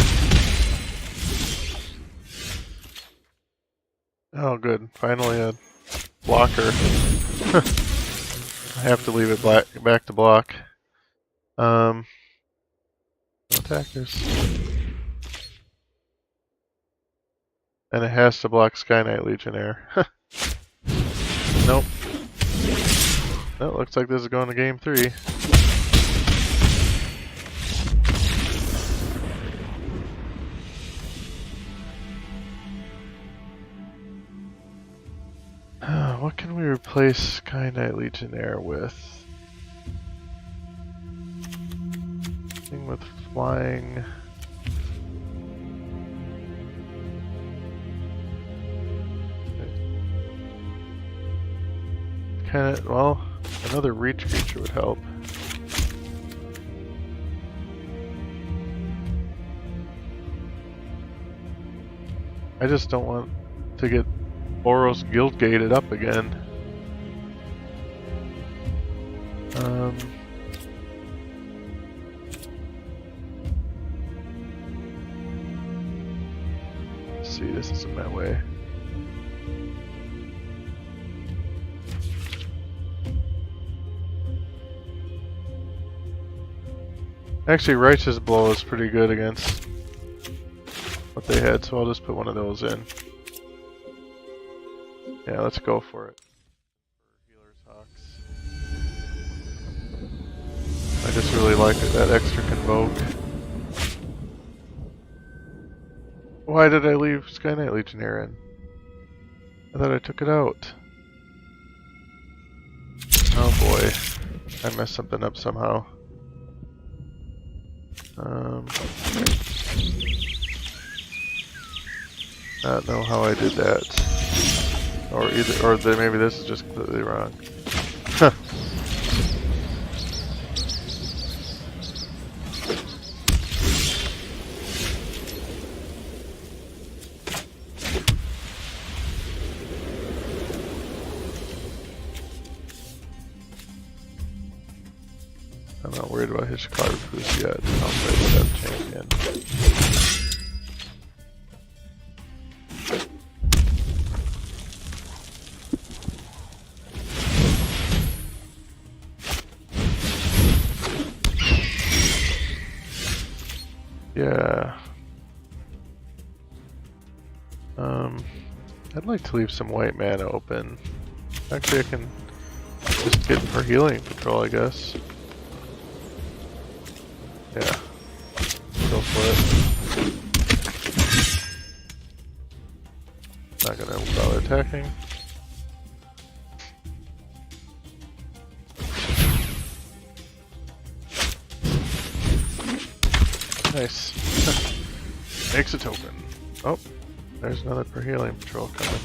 Oh good, finally a blocker. I have to leave it back to block. No attackers. And it has to block Sky Knight Legionnaire. Nope. That looks like this is going to game 3. What can we replace Sky Knight Legionnaire with? Thing with flying. Kinda, well, another reach creature would help. I just don't want to get Boros guild gated up again. Let's see, this isn't my way. Actually, Righteous Blow is pretty good against what they had, so I'll just put one of those in. Yeah, let's go for it. Healer's Hawks. I just really like it, that extra Convoke. Why did I leave Sky Knight Legionnaire in? I thought I took it out. Oh boy. I messed something up somehow. Not know how I did that. Or maybe this is just completely wrong. his card recluse yet. I'll play that champion. Yeah. I'd like to leave some white mana open. Actually, I can just get for healing control, I guess. Yeah. Go for it. Not gonna bother attacking. Nice. Makes a token. Oh, there's another per healing patrol coming.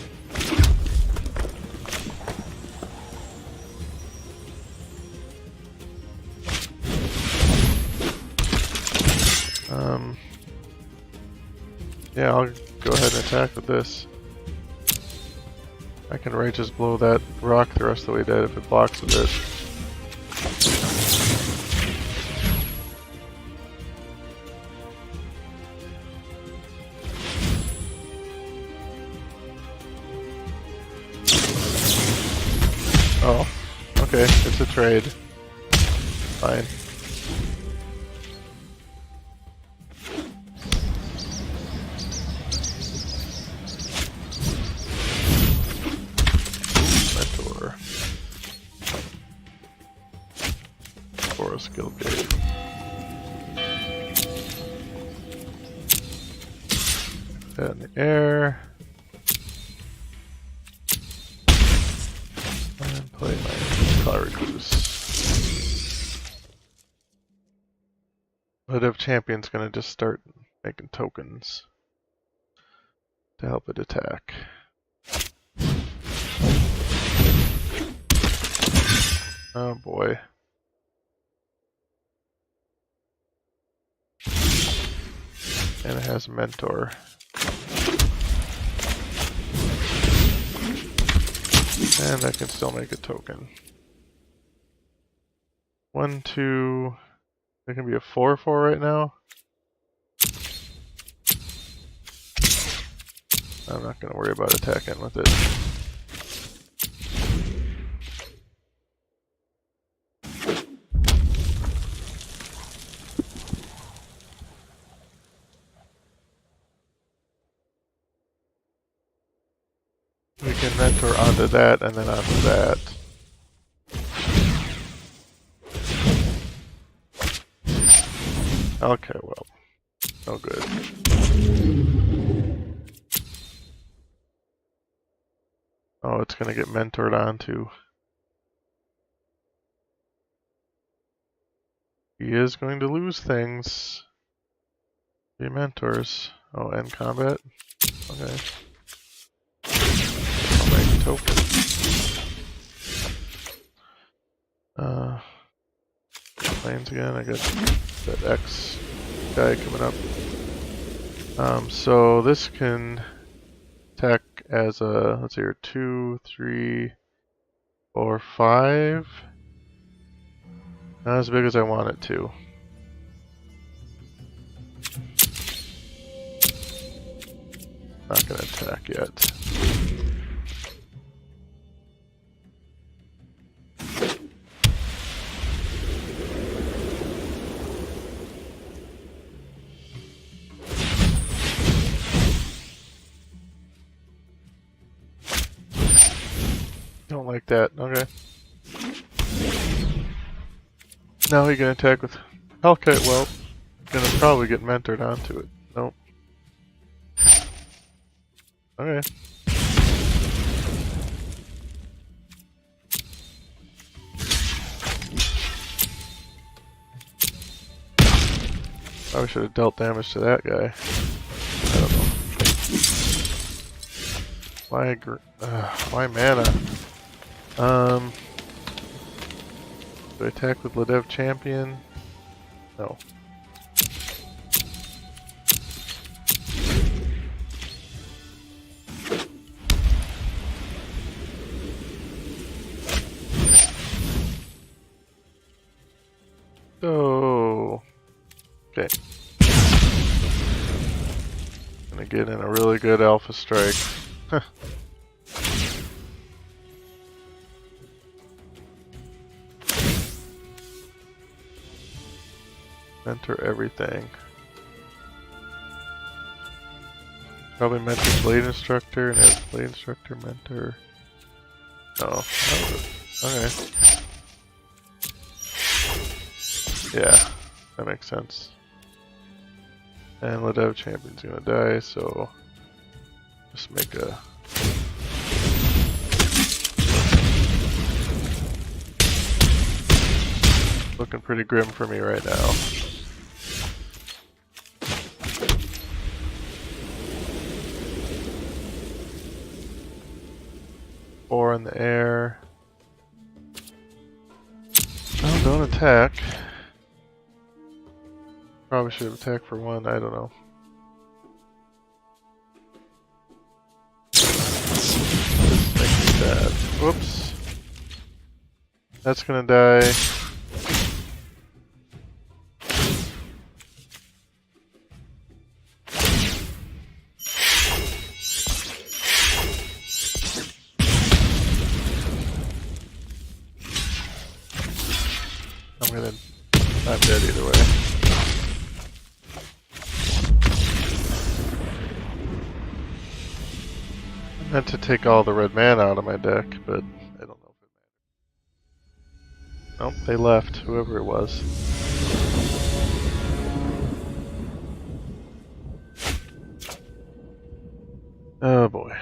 Yeah, I'll go ahead and attack with this. I can Righteous Blow that rock the rest of the way dead if it blocks a bit. Oh, okay, it's a trade. Fine. Mentor. For a skill gauge. That in the air. And play my Cloud Recluse. But if Champion's gonna just start making tokens to help it attack. Oh boy. And it has Mentor. And I can still make a token. 1, 2. It can be a 4/4 right now. I'm not going to worry about attacking with it. We can mentor onto that and then onto that. Okay, well, no good. Oh, it's gonna get mentored onto. He is going to lose things. He mentors. Oh, end combat? Okay. I'll make a token. Lanes again, I got that X guy coming up. So this can attack as a, let's see here, 2, 3, 4, 5. Not as big as I want it to. Not gonna attack yet. Don't like that. Okay. Now he can attack with Hellkite. Well, gonna probably get mentored onto it. Nope. Okay. Probably should have dealt damage to that guy. I don't know. Why mana? Do I attack with Ladev Champion? No. Oh. get in a really good alpha strike. Mentor everything. Probably mentor blade instructor and have blade instructor mentor. No. Okay. Yeah, that makes sense. And Ledev champion's gonna die, so just make a looking pretty grim for me right now. Four in the air. Oh, don't attack. Probably should have attacked for one, I don't know. This makes me sad. Whoops. That's gonna die. I'm dead either way. I meant to take all the red mana out of my deck, but I don't know if it matters. Nope, they left, whoever it was. Oh boy.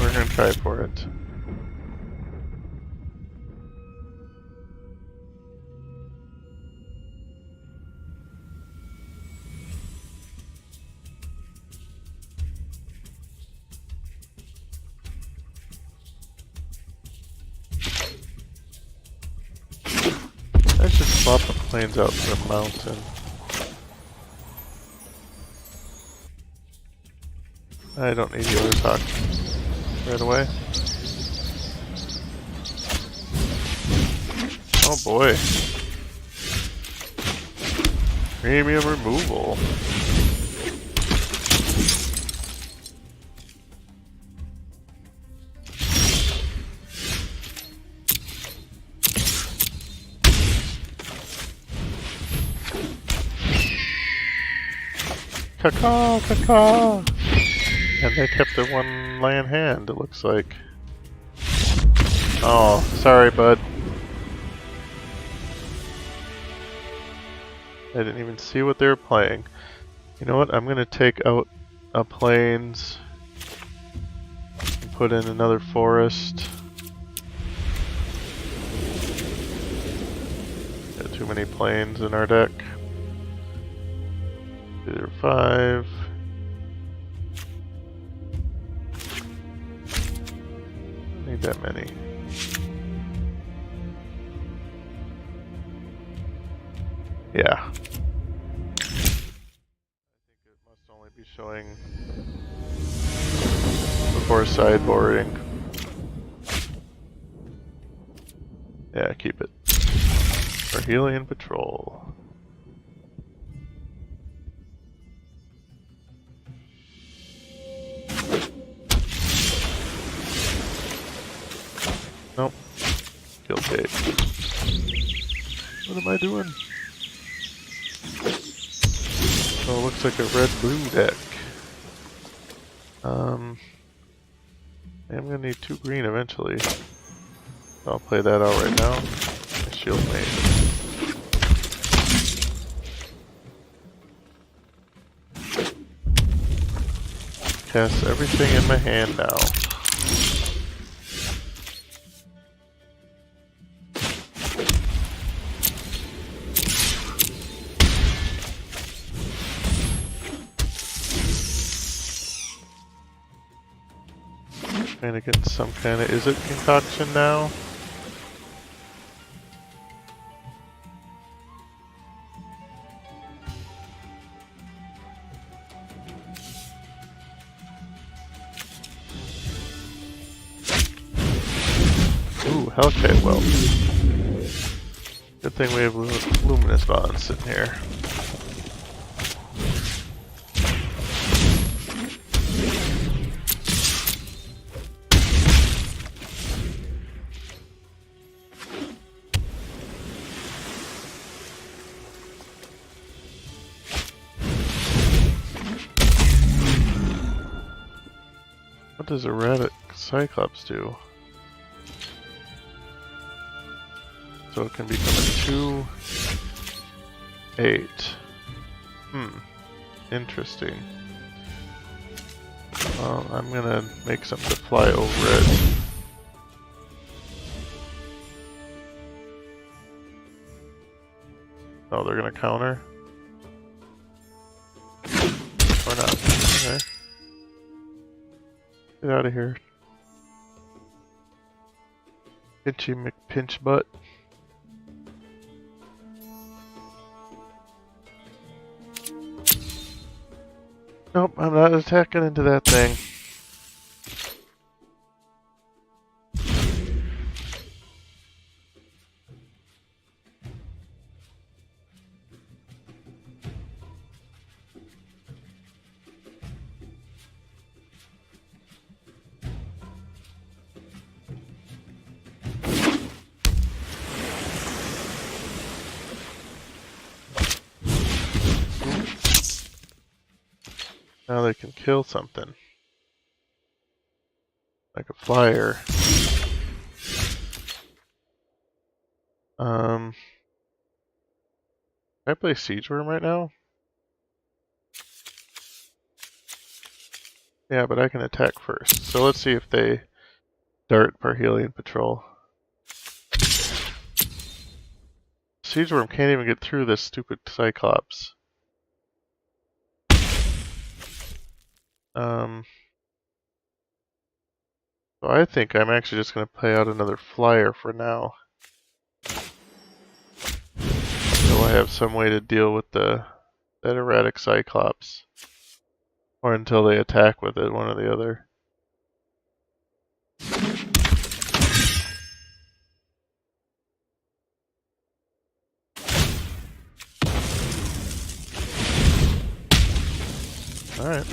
We're gonna try for it. I should swap the plains out for the mountain. I don't need Healer Talk right away. Oh boy. Premium removal. Caw, caw. And they kept their one land hand, it looks like. Oh, sorry, bud. I didn't even see what they were playing. You know what? I'm gonna take out a plains and put in another forest. Got too many plains in our deck. 5. Don't need that many. Yeah. I think it must only be showing before sideboarding. Yeah, keep it. For Helion Patrol. Nope. Kill Kate. What am I doing? Oh, it looks like a red-blue deck. I'm gonna need 2 green eventually. I'll play that out right now. Shield Mage. Cast everything in my hand now. Trying to get some kind of is it concoction now? Ooh, Hellkite Whelp. Good thing we have Luminous Bond sitting here. What does erratic Cyclops do? So it can become a 2/8. Interesting. Well, I'm gonna make something to fly over it. Oh, they're gonna counter? Or not? Okay. Get out of here. Pinchy McPinch butt. Nope, I'm not attacking into that thing. Now they can kill something. Like a flyer. Can I play Siege Worm right now? Yeah, but I can attack first. So let's see if they dart Parhelion Patrol. Siege Worm can't even get through this stupid Cyclops. So I think I'm actually just going to play out another flyer for now. Until I have some way to deal with that erratic Cyclops. Or until they attack with it, one or the other. Alright.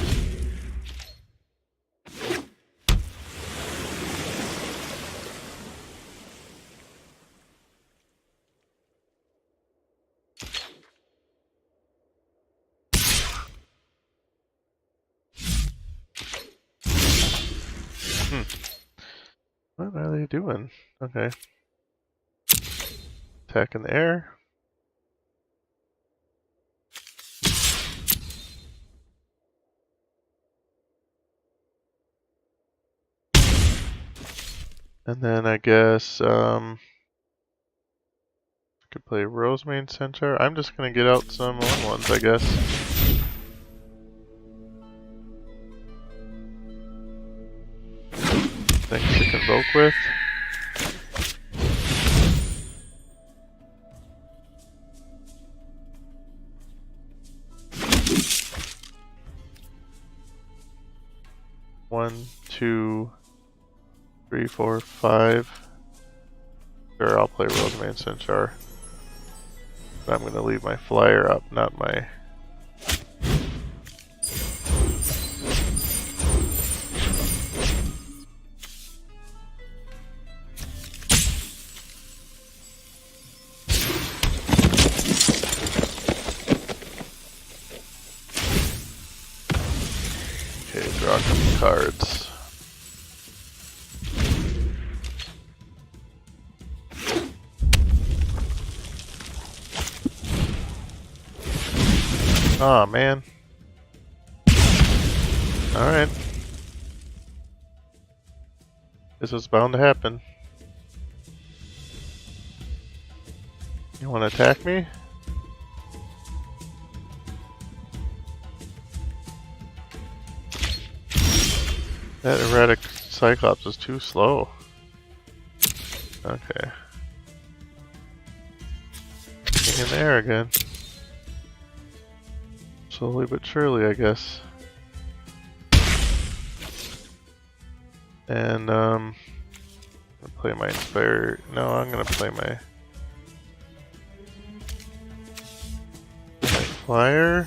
What are they doing? Okay. Attack in the air. And then I guess, could play Rosemane Centaur. I'm just gonna get out some own ones, I guess. Things to convoke with. One, 2, 3, 4, 5. Sure, I'll play Rosemane Centaur. But I'm gonna leave my flyer up, not my... Okay, draw a couple cards. Aw, man. Alright. This was bound to happen. You want to attack me? That erratic Cyclops is too slow. Okay. Getting in the air again. Slowly but surely, I guess. And, I'm gonna play my Inspire. No, I'm gonna play my flyer.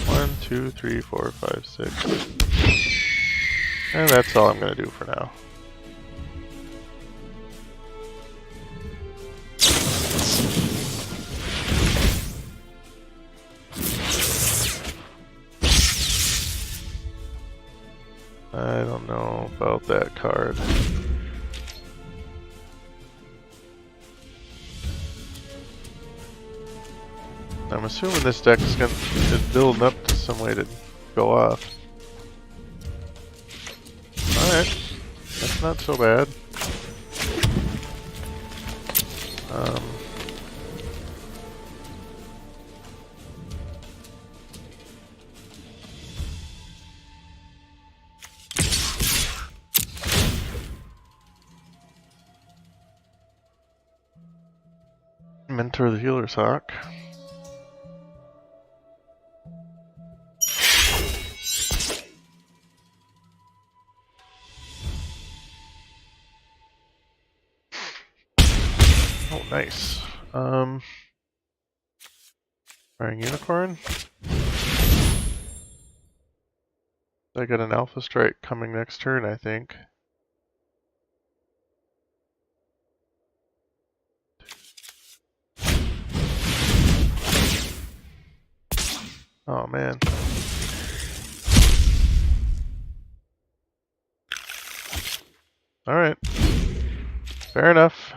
1, 2, 3, 4, 5, 6. And that's all I'm gonna do for now. know about that card. I'm assuming this deck is building up to some way to go off. Alright, that's not so bad. Mentor the Healer's Hawk. Oh, nice. Flying Unicorn. I got an Alpha Strike coming next turn, I think. Oh man. Alright. Fair enough.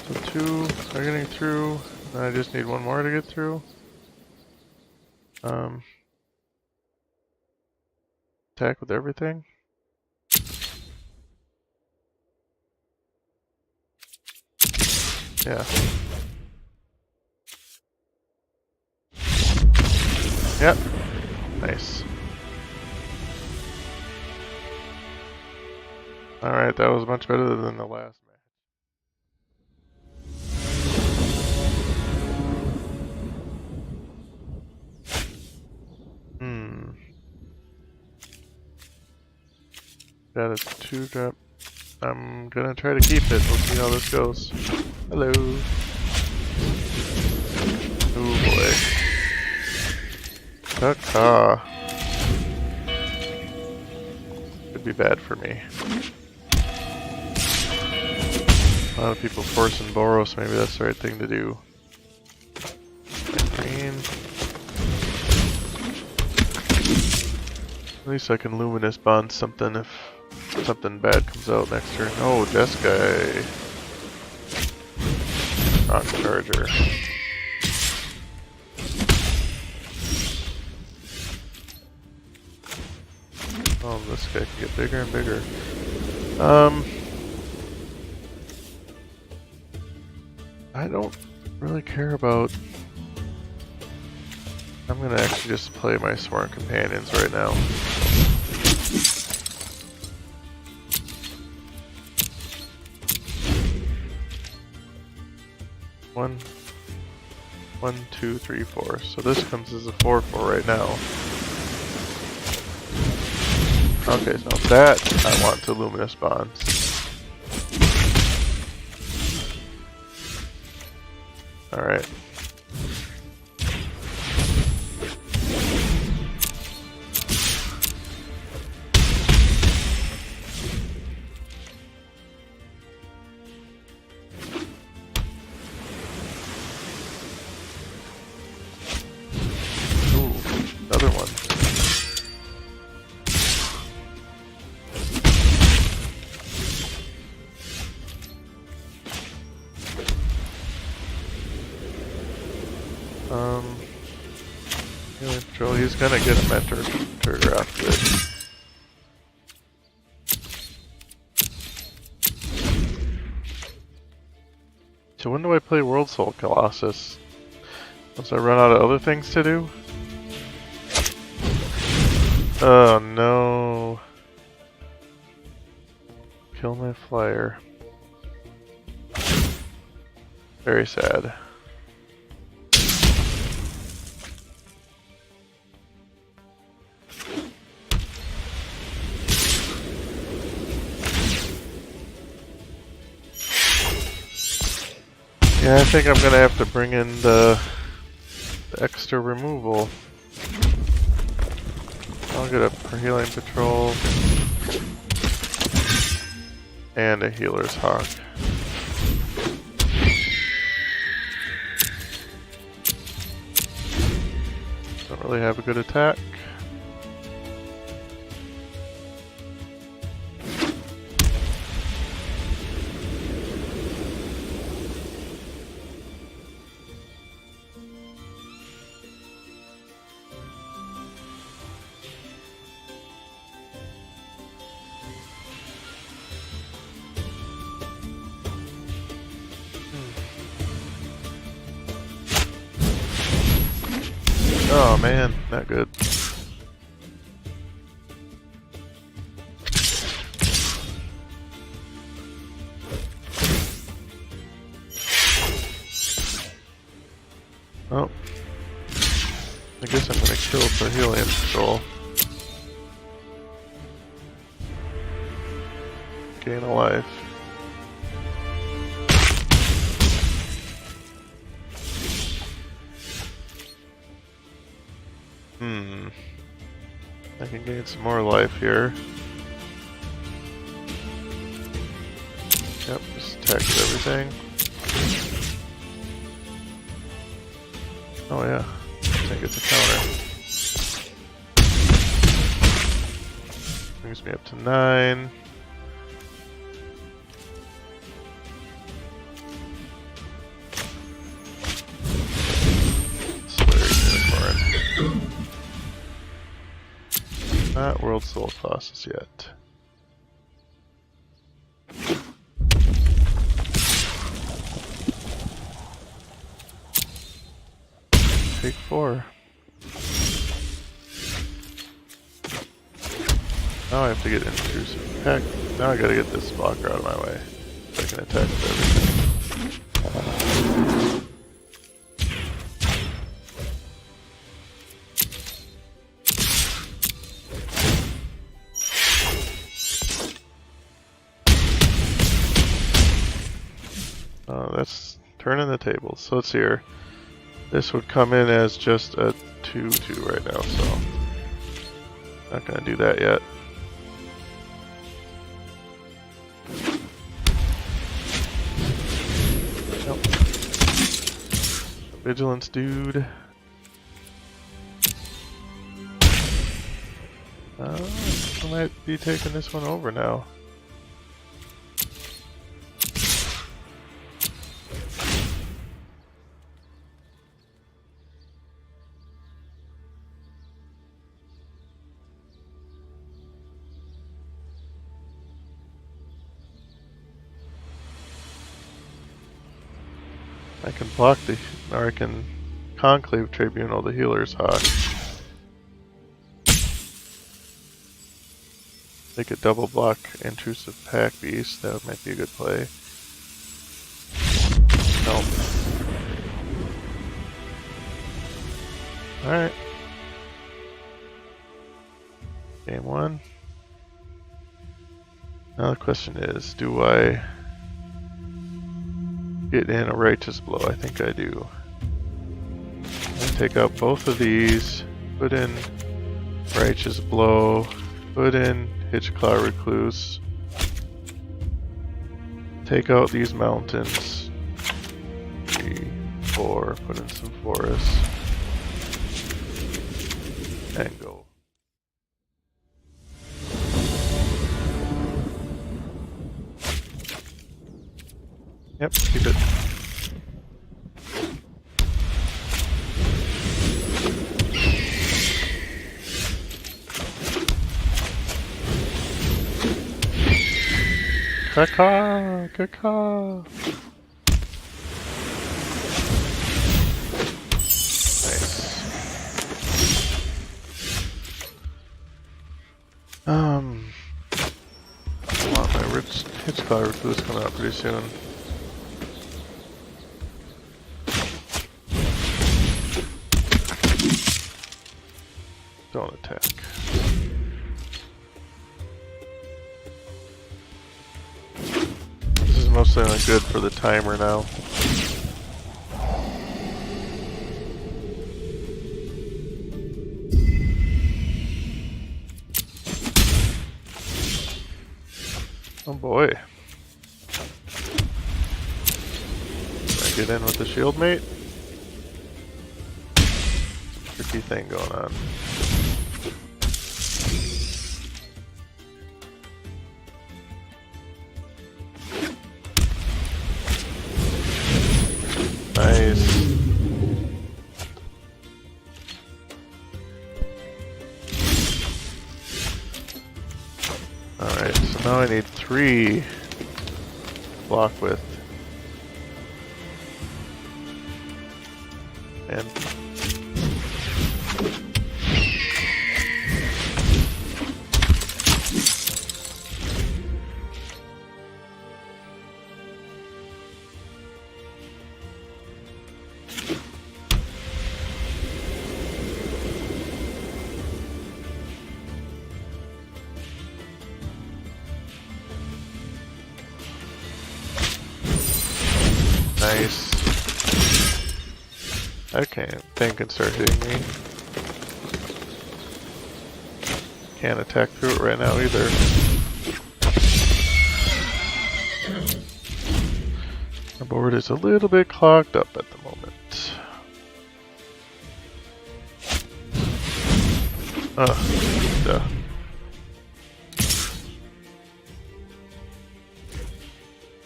So 2 are getting through. And I just need one more to get through. Attack with everything. Yeah. Yep. Nice. Alright, that was much better than the last match. Got a 2-drop. I'm gonna try to keep it. We'll see how this goes. Hello. Oh boy. Caca. Could be bad for me. A lot of people forcing Boros, maybe that's the right thing to do. Green. At least I can Luminous Bond something if something bad comes out next turn. Oh, Jeskai. Rock Charger. Oh, this guy can get bigger and bigger. I don't really care about... I'm gonna actually just play my Sworn Companions right now. One, 2, 3, 4. So this comes as a 4/4 right now. Okay, so that I want to Luminous Bond. Alright. Another one. Healing Patrol, he's gonna get a mentor after this. So when do I play World Soul Colossus? Once I run out of other things to do? Oh no. Kill my flyer. Very sad. Yeah, I think I'm gonna have to bring in the extra removal. I'll get a Healing Patrol. and a healer's hawk. Don't really have a good attack. Oh man, not good. Oh. I guess I'm gonna kill for helium control. Gain a life. I can gain some more life here. Yep, just attacks everything. Oh yeah, I think it's a counter. Brings me up to 9. Not World Soul Colossus yet. Take 4. Now I have to get intrusive attack. Now I gotta get this blocker out of my way so I can attack with everything. That's turning the tables. So let's see here. This would come in as just a 2/2 right now, so not gonna do that yet. Nope. Vigilance dude. I might be taking this one over now. I can block the, or I can Conclave Tribunal the healer's hawk. Make a double block intrusive pack beast. That might be a good play. No. Alright. Game 1. Now the question is, do I get in a righteous blow? I think I do. I take out both of these, put in righteous blow, put in Hitchclaw Recluse, take out these mountains, 3, 4, put in some forests, and go. Yep, keep it. Caca! Caca! Nice. I want my Hitchclaw Recluse coming out pretty soon. Don't attack. This is mostly only good for the timer now. Oh boy. get in with the shield mate. Tricky thing going on. Nice. Alright, so now I need 3 block width. And nice. Okay, thing can start hitting me. Can't attack through it right now either. Our board is a little bit clogged up at the moment. Duh.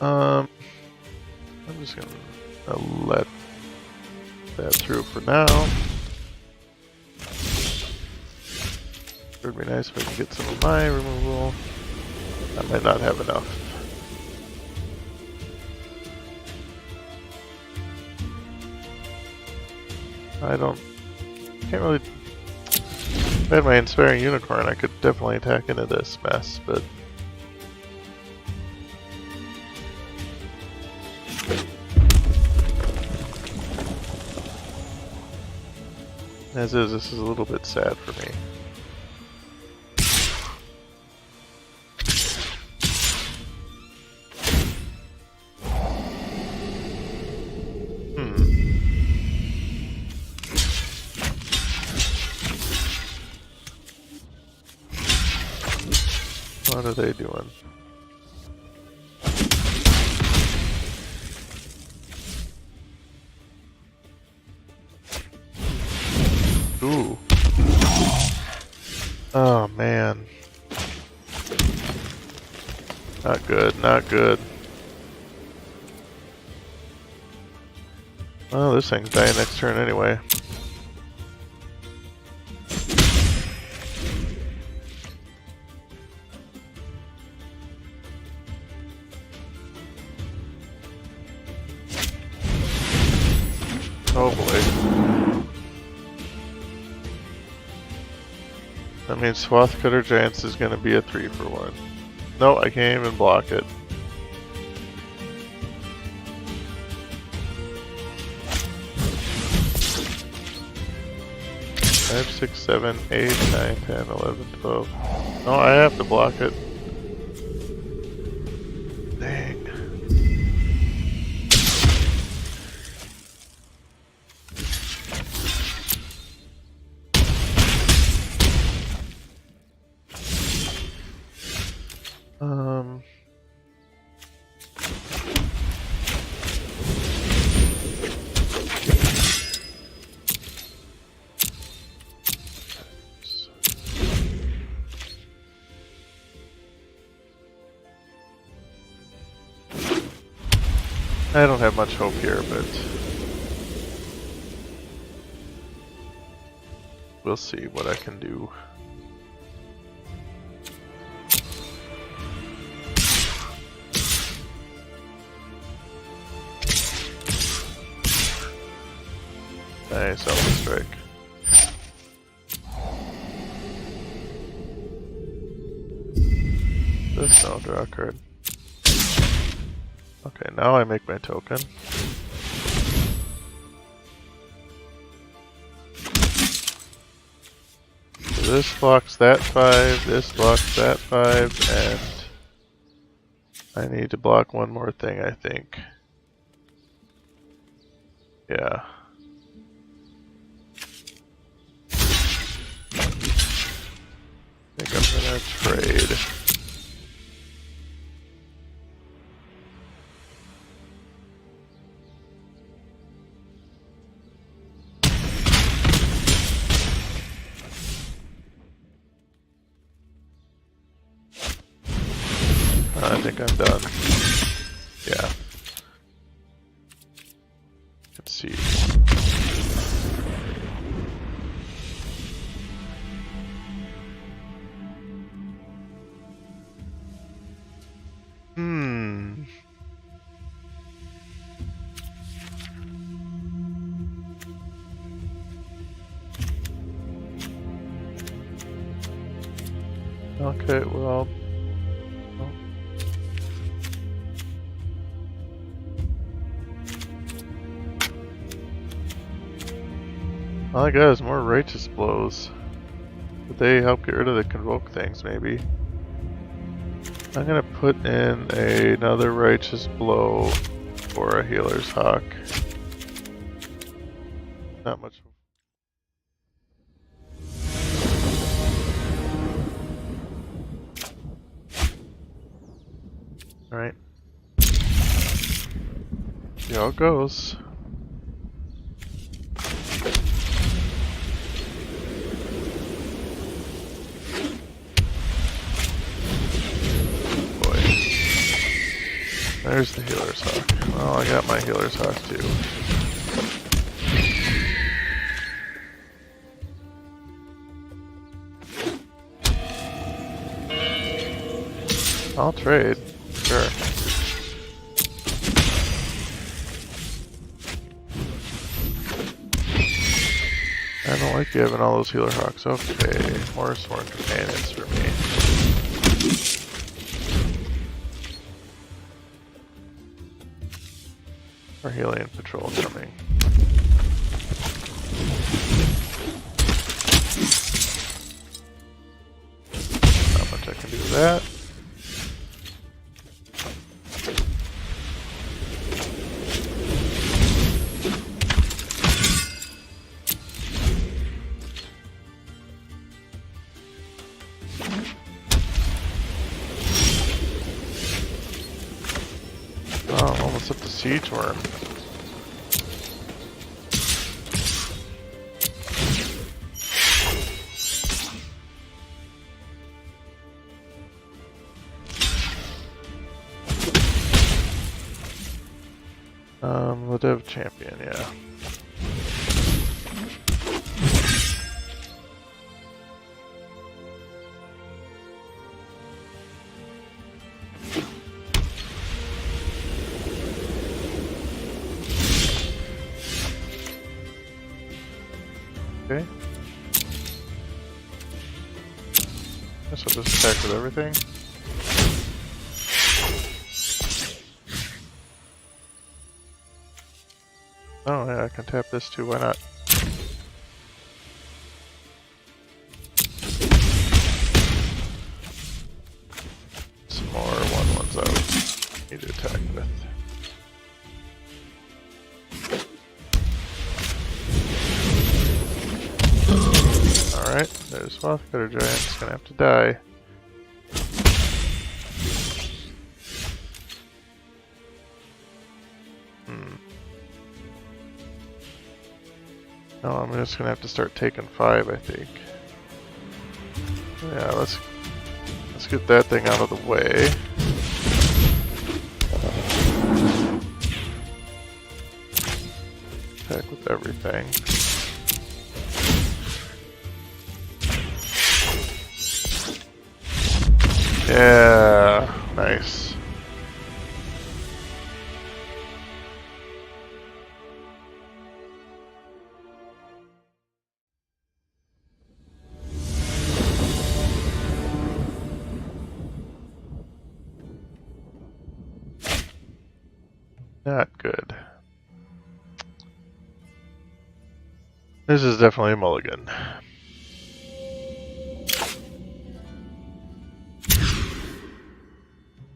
I'm just gonna let that through for now. It would be nice if I could get some of my removal. I might not have enough. Can't really. If I had my Inspiring Unicorn, I could definitely attack into this mess, but. As is, this is a little bit sad for me. What are they doing? Ooh. Oh man. Not good, not good. Oh, this thing's dying next turn anyway. Oh boy. That means Swath Cutter Giants is going to be a 3-for-1. No, I can't even block it. Five, 6, 7, 8, 9, 10, 11, 12. No, I have to block it. Dang. I don't have much hope here, but we'll see what I can do. Nice, Alpha Strike. This, no, draw a card. Okay, now I make my token. So this blocks that 5, this blocks that 5, and I need to block one more thing, I think. Yeah. I think I'm gonna trade. I think I'm done. Yeah. Let's see. Okay, well. All I got is more righteous blows. But they help get rid of the convoke things, maybe. I'm gonna put in another righteous blow for a healer's hawk. Not much. Alright. See how it goes. Boy. There's the healer's hawk. Well, I got my healer's hawk too. I'll trade. Sure. I don't like you having all those healer hawks. Okay, more sworn companions for me. Our Helian patrol coming. Not much I can do with that. Oh, I'm almost up to siege worm. The dev champion, yeah. Okay. Guess I'll just attack with everything. Oh yeah, I can tap this too, why not? Some more 1/1s out. Need to attack with. Alright, there's Swathcutter Giant's gonna have to die. No, I'm just gonna have to start taking 5, I think. Yeah, let's get that thing out of the way. Attack with everything. Yeah, nice. Not good. This is definitely a mulligan.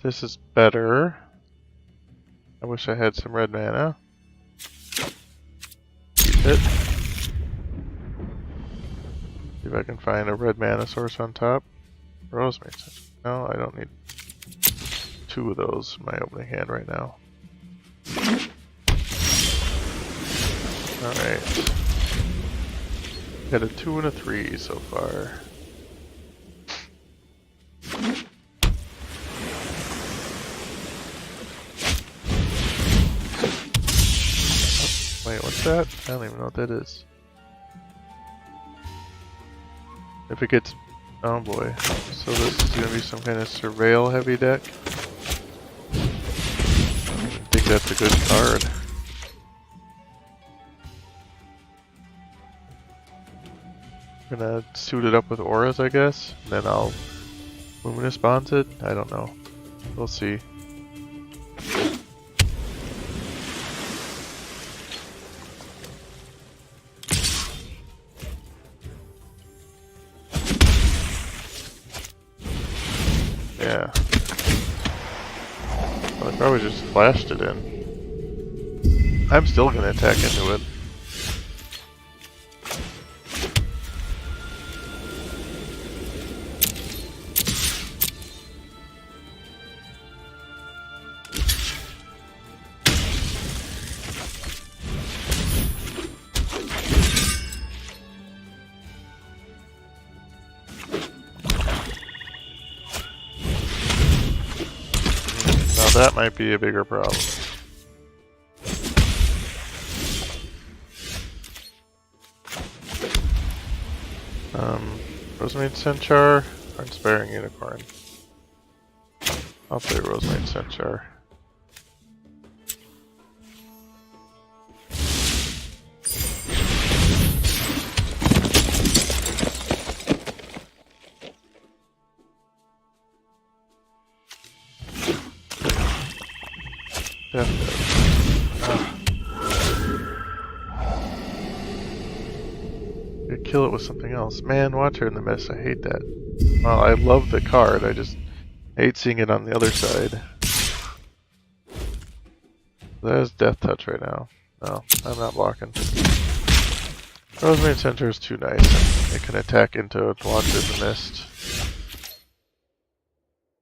This is better. I wish I had some red mana. Keep it. See if I can find a red mana source on top. Rosemary. No, I don't need 2 of those in my opening hand right now. Alright. Got a 2 and a 3 so far. What's that? I don't even know what that is. If it gets... Oh boy. So this is going to be some kind of surveil heavy deck. I think that's a good card. I'm gonna suit it up with auras, I guess. And then I'll Luminous Bonds it? I don't know. We'll see. Yeah. Well, I probably just flashed it in. I'm still gonna attack into it. That might be a bigger problem. Rosemary Centaur or Inspiring Unicorn? I'll play Rosemary Centaur. Kill it with something else. Man, Watcher in the Mist, I hate that. Well, I love the card, I just hate seeing it on the other side. That is Death Touch right now. No, I'm not blocking. Rosemary Centaur is too nice. It can attack into Watcher in the Mist.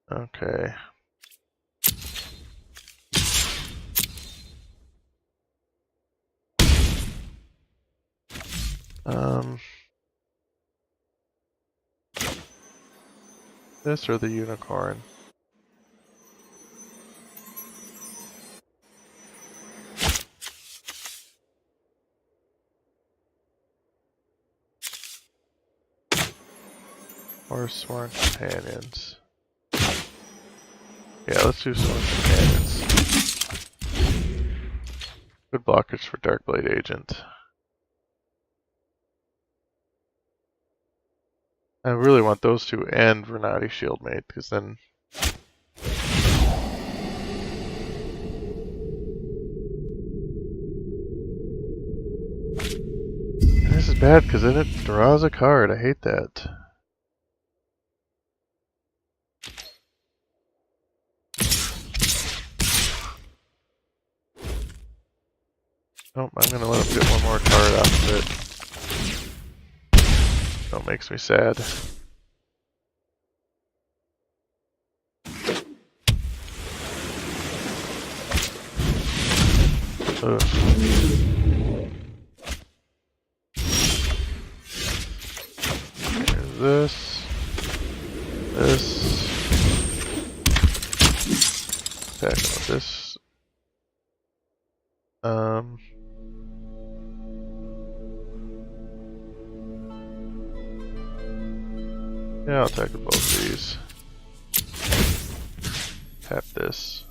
Okay. This or the Unicorn? Or Sworn Companions? Yeah, let's do Sworn Companions. Good blockers for Darkblade Agent. I really want those two and Vernati Shieldmate, because then... And this is bad, because then it draws a card. I hate that. Nope, I'm going to let him get one more card out of it. That makes me sad. Ugh. Here's this. Attacking with this. Yeah, I'll attack with both of these. Tap this.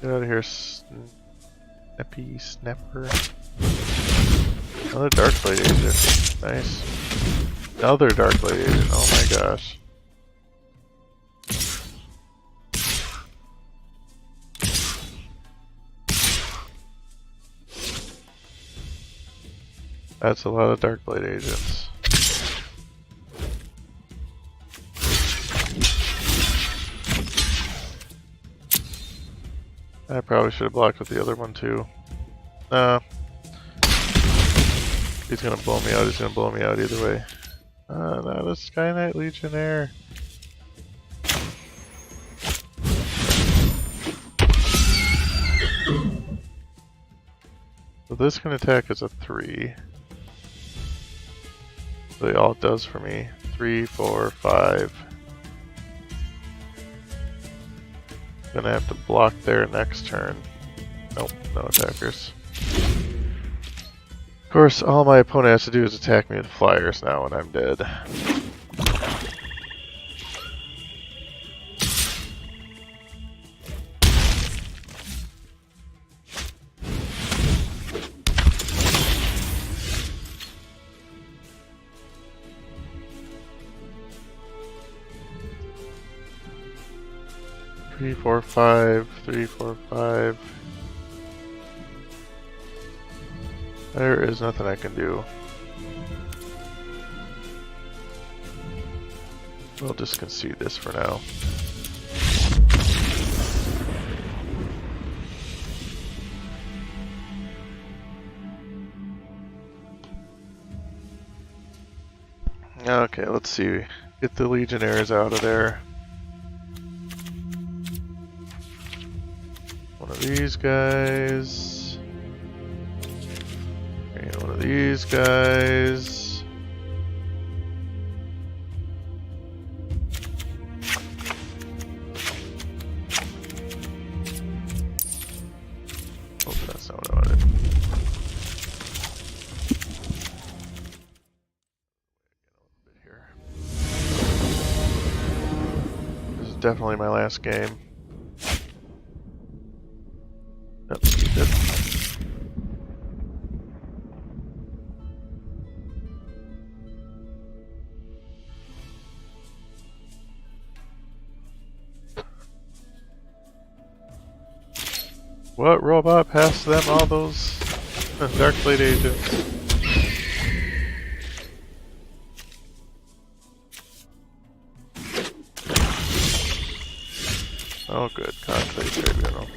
Get out of here, Snappy Snapper. Another Darkblade Agent. Nice. Another Darkblade Agent. Oh my gosh. That's a lot of Darkblade Agents. I probably should have blocked with the other one too. He's gonna blow me out, he's gonna blow me out either way. Not a Sky Knight Legionnaire. So this can attack as a 3. Really all it does for me. 3, 4, 5. Gonna have to block there next turn. Nope, no attackers. Of course, all my opponent has to do is attack me with flyers now and I'm dead. Three, 4, 5, 3, 4, 5. There is nothing I can do. We'll just concede this for now. Okay, let's see. Get the Legionnaires out of there. One of these guys. And one of these guys. Oh, that's not what I wanted. This is definitely my last game. Yep, good. What robot passed them all those Dark Blade agents? Oh good, Conclave Tribunal.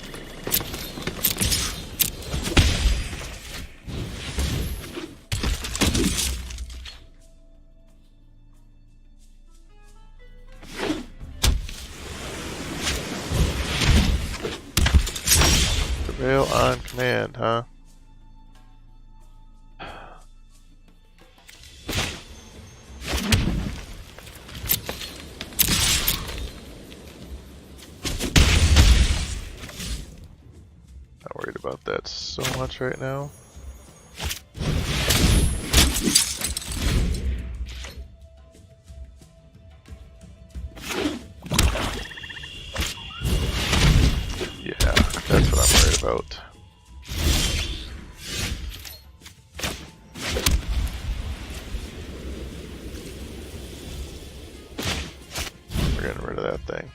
Prevail on command, huh? Not worried about that so much right now. Yeah, that's what I'm worried about. We're getting rid of that thing.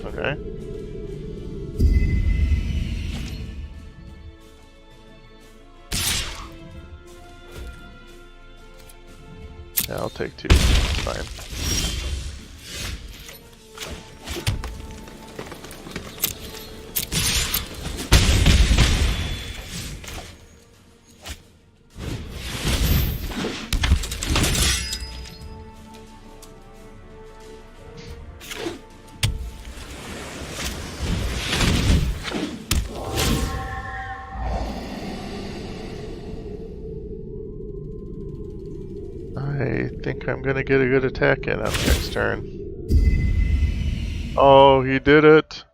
Okay. Yeah, I'll take 2. It's fine. I think I'm gonna get a good attack in on next turn. Oh, he did it!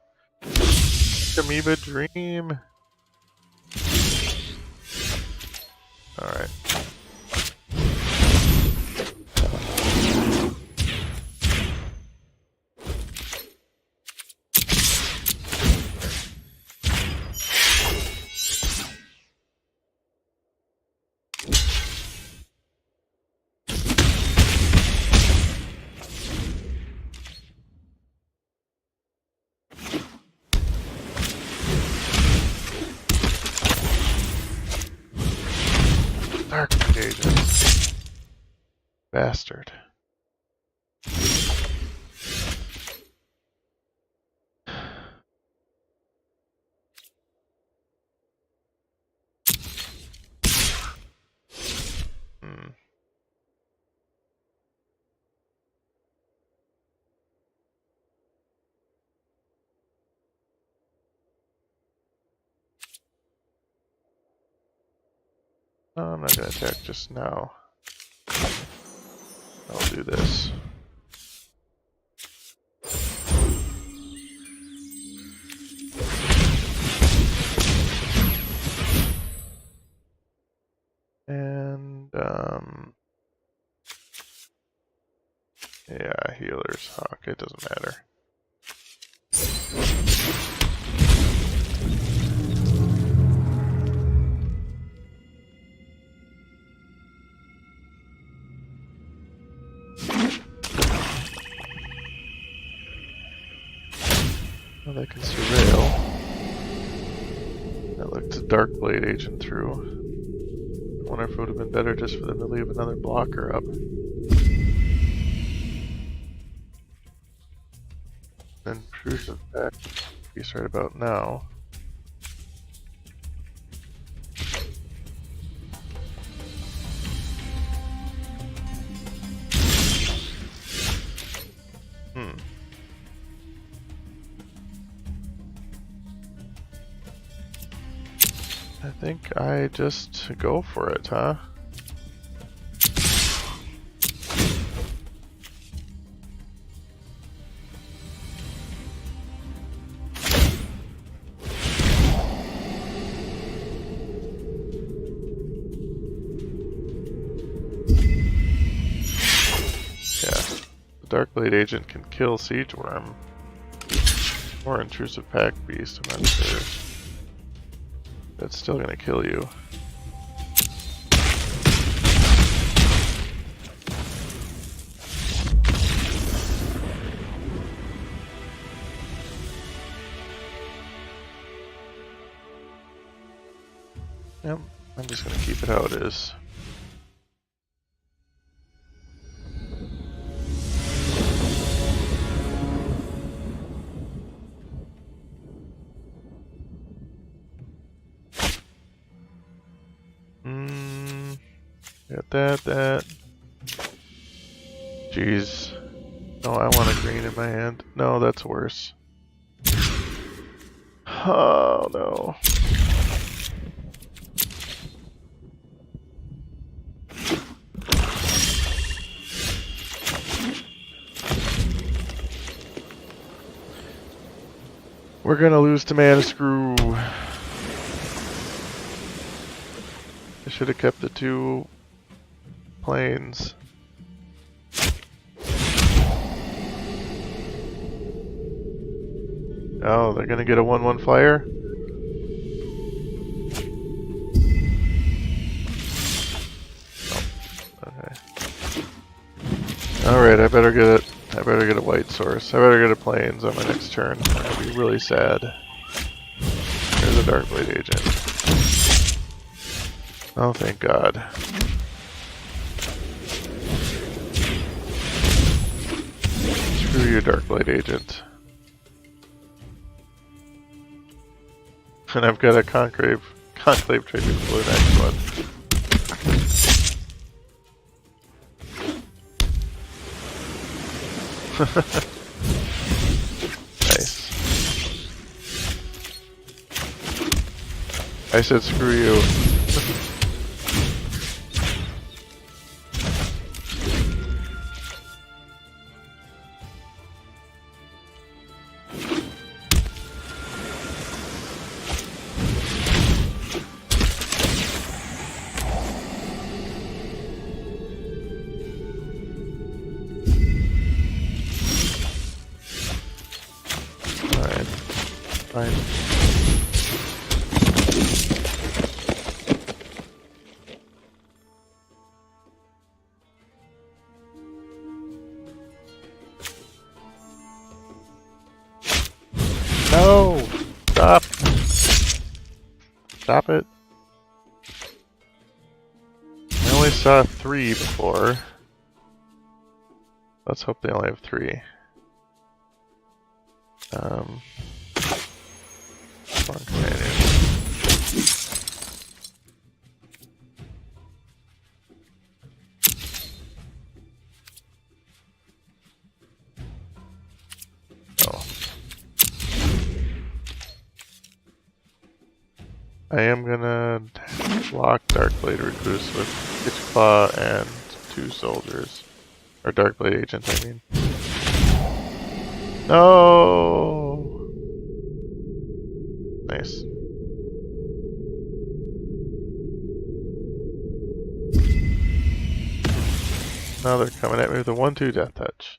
Amoeba Dream! Alright. Dark blade agent. Bastard. No, I'm not going to attack just now. I'll do this. And, yeah, healer's hawk, it doesn't matter. Well, they can surveil. That looked a dark blade agent through. I wonder if it would have been better just for them to leave another blocker up. Then proof of that piece right about now. I think I just go for it, huh? Darkblade agent can kill Siege Worm. Or Intrusive Pack Beast, I'm not sure. That's still gonna kill you. Yep, I'm just gonna keep it how it is. Got that. Jeez. No, I want a green in my hand. No, that's worse. Oh, no. We're gonna lose to Mana Screw. I should have kept the 2 planes. Oh, they're gonna get a 1/1 flyer? Oh, okay. Alright, I better get it. I better get a white source. I better get a planes on my next turn. I'll be really sad. There's a Darkblade agent. Oh, thank God. Screw you, Darkblade agent. And I've got a Conclave trigger for the next one. Nice. I said screw you. Fine. No! Stop! Stop it. only saw 3 before. Let's hope they only have 3. Come on, companion. Oh. I am gonna lock Darkblade Recluse with Itchclaw and 2 soldiers. Or Darkblade Agent, I mean. No! Nice. Now they're coming at me with a 1-2 Death Touch.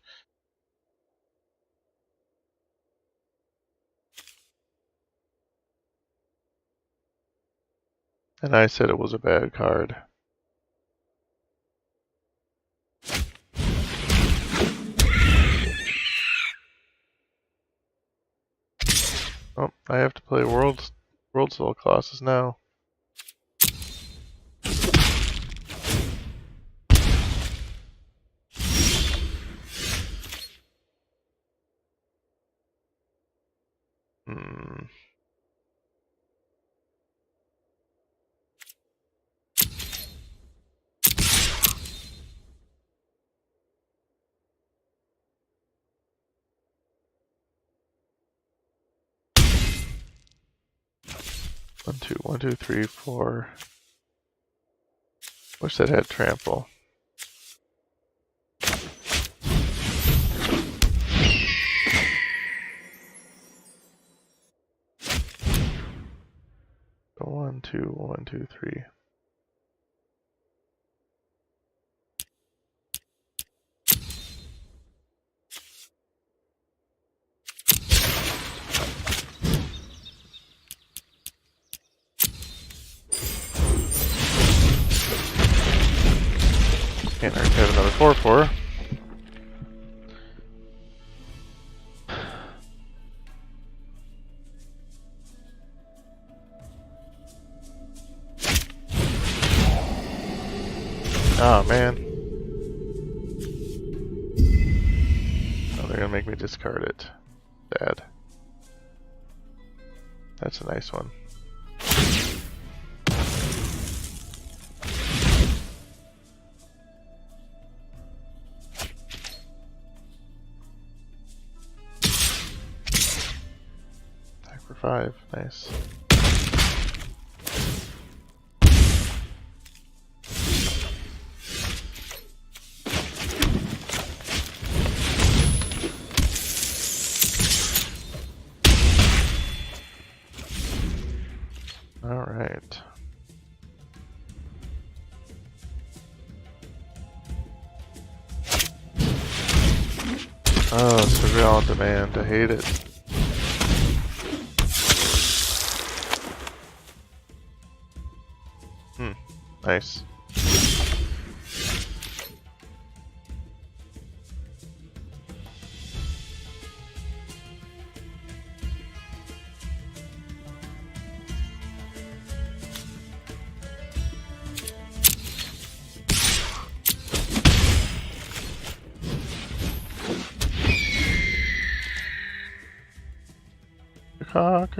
And I said it was a bad card. Oh, I have to play World Soul Colossus now. Hmm. One, two, 3, 4. Wish that had trample. So 1, 2, 1, 2, 3. Can't hurt to have another 4-4. Oh man. Oh, they're gonna make me discard it. Bad. That's a nice one. Attack for 5. Nice. Alright. Oh, Surreal on Demand. I hate it. Nice.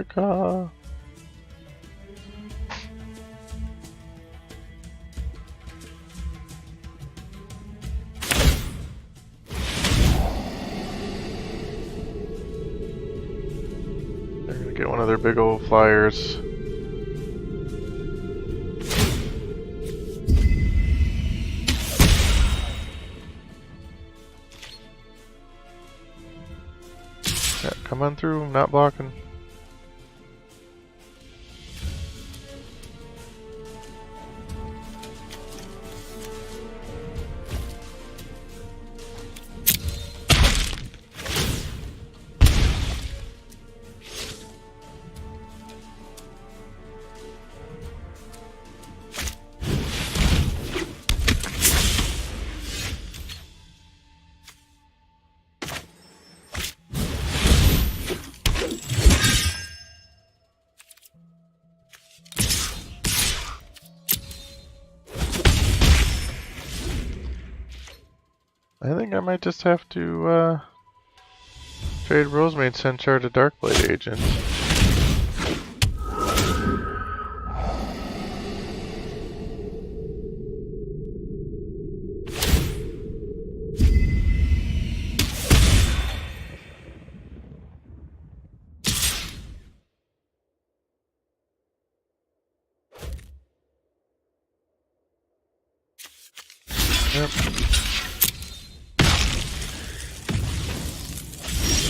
Caw. They're gonna get one of their big old flyers. Yeah, come on through, I'm not blocking. I think I might just have to trade Rosemary and send Char to Darkblade Agent. Yep.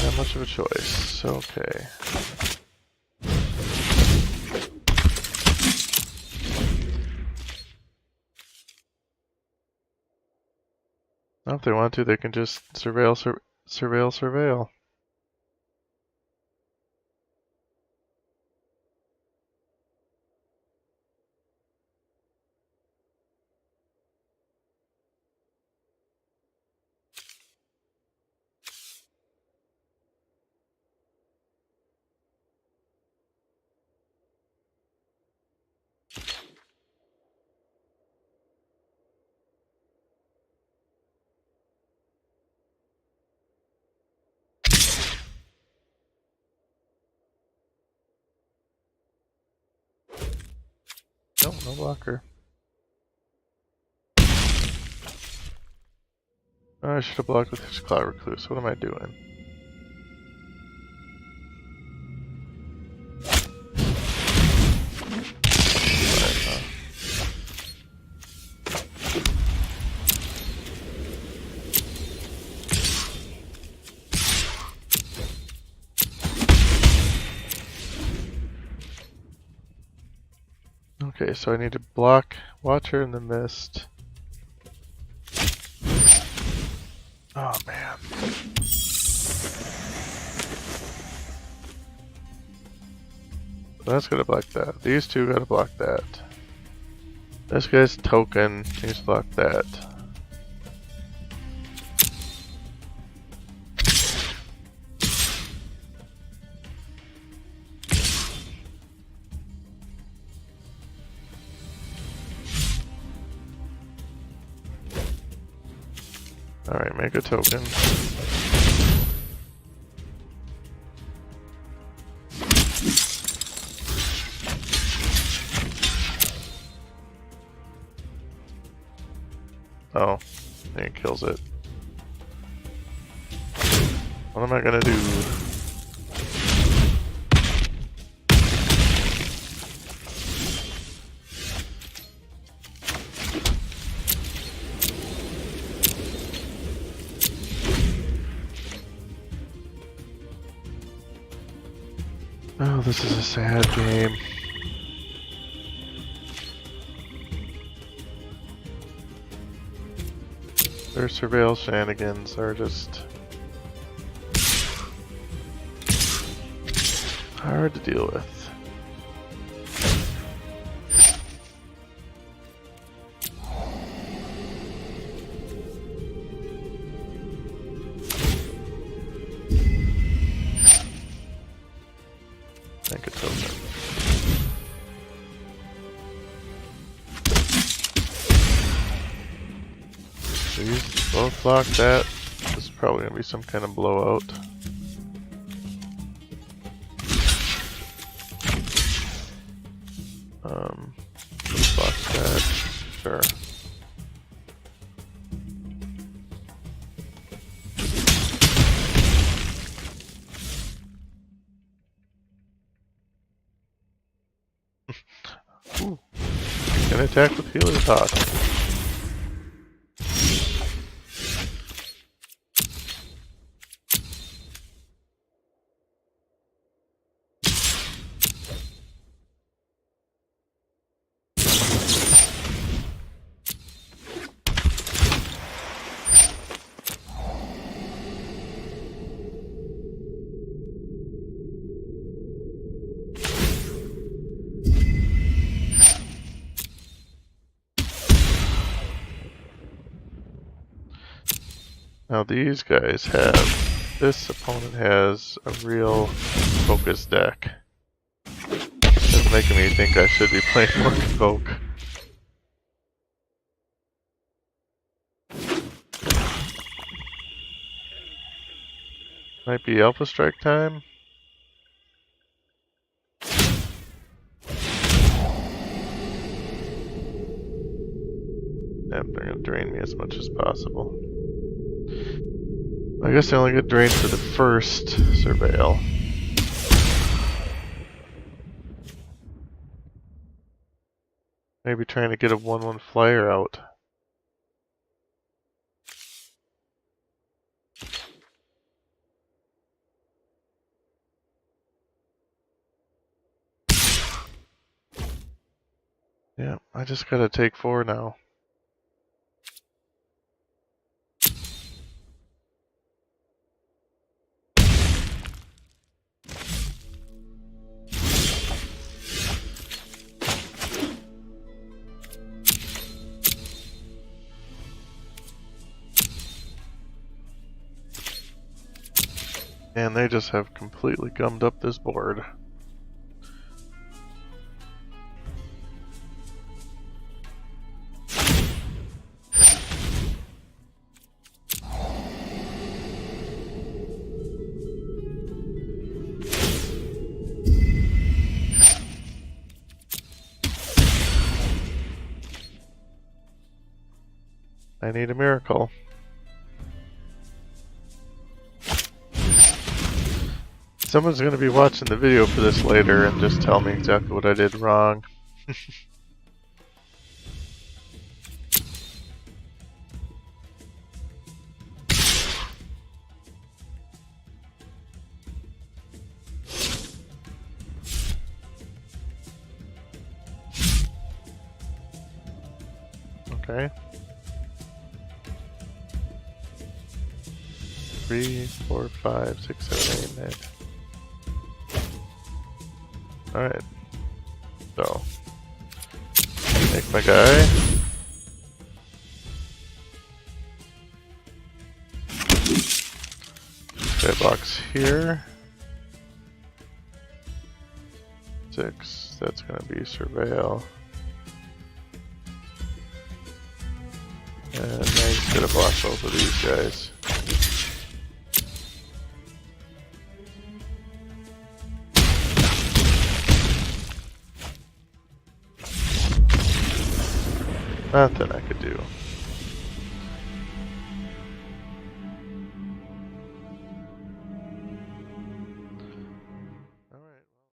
Not much of a choice. Okay. Now, if they want to, they can just surveil. Nope, no blocker. Oh, I should have blocked with his Cloud Recluse. What am I doing? Okay, so I need to block Watcher in the Mist. Oh man. That's gonna block that. These two gotta block that. This guy's token needs to block that. Alright, make a token. Oh, and it kills it. What am I gonna do? Oh, this is a sad game. Their surveil shenanigans are just hard to deal with. Make a token. These both block that. This is probably gonna be some kind of blowout. Block that. Sure. Ooh. Can attack with Healing Pot. Now these guys have, this opponent has a real focus deck. It's making me think I should be playing more Convoke. Might be Alpha Strike time. Yep, they're gonna drain me as much as possible. I guess they only get drained for the first surveil. Maybe trying to get a 1/1 flyer out. Yeah, I just gotta take 4 now. And they just have completely gummed up this board. I need a miracle. Someone's going to be watching the video for this later and just tell me exactly what I did wrong. Okay. 3, 4, 5, 6, 7, 8, 9. Alright. So, make my guy. Box here. 6, that's gonna be surveil. And now he's gonna block both of these guys. Nothing I could do.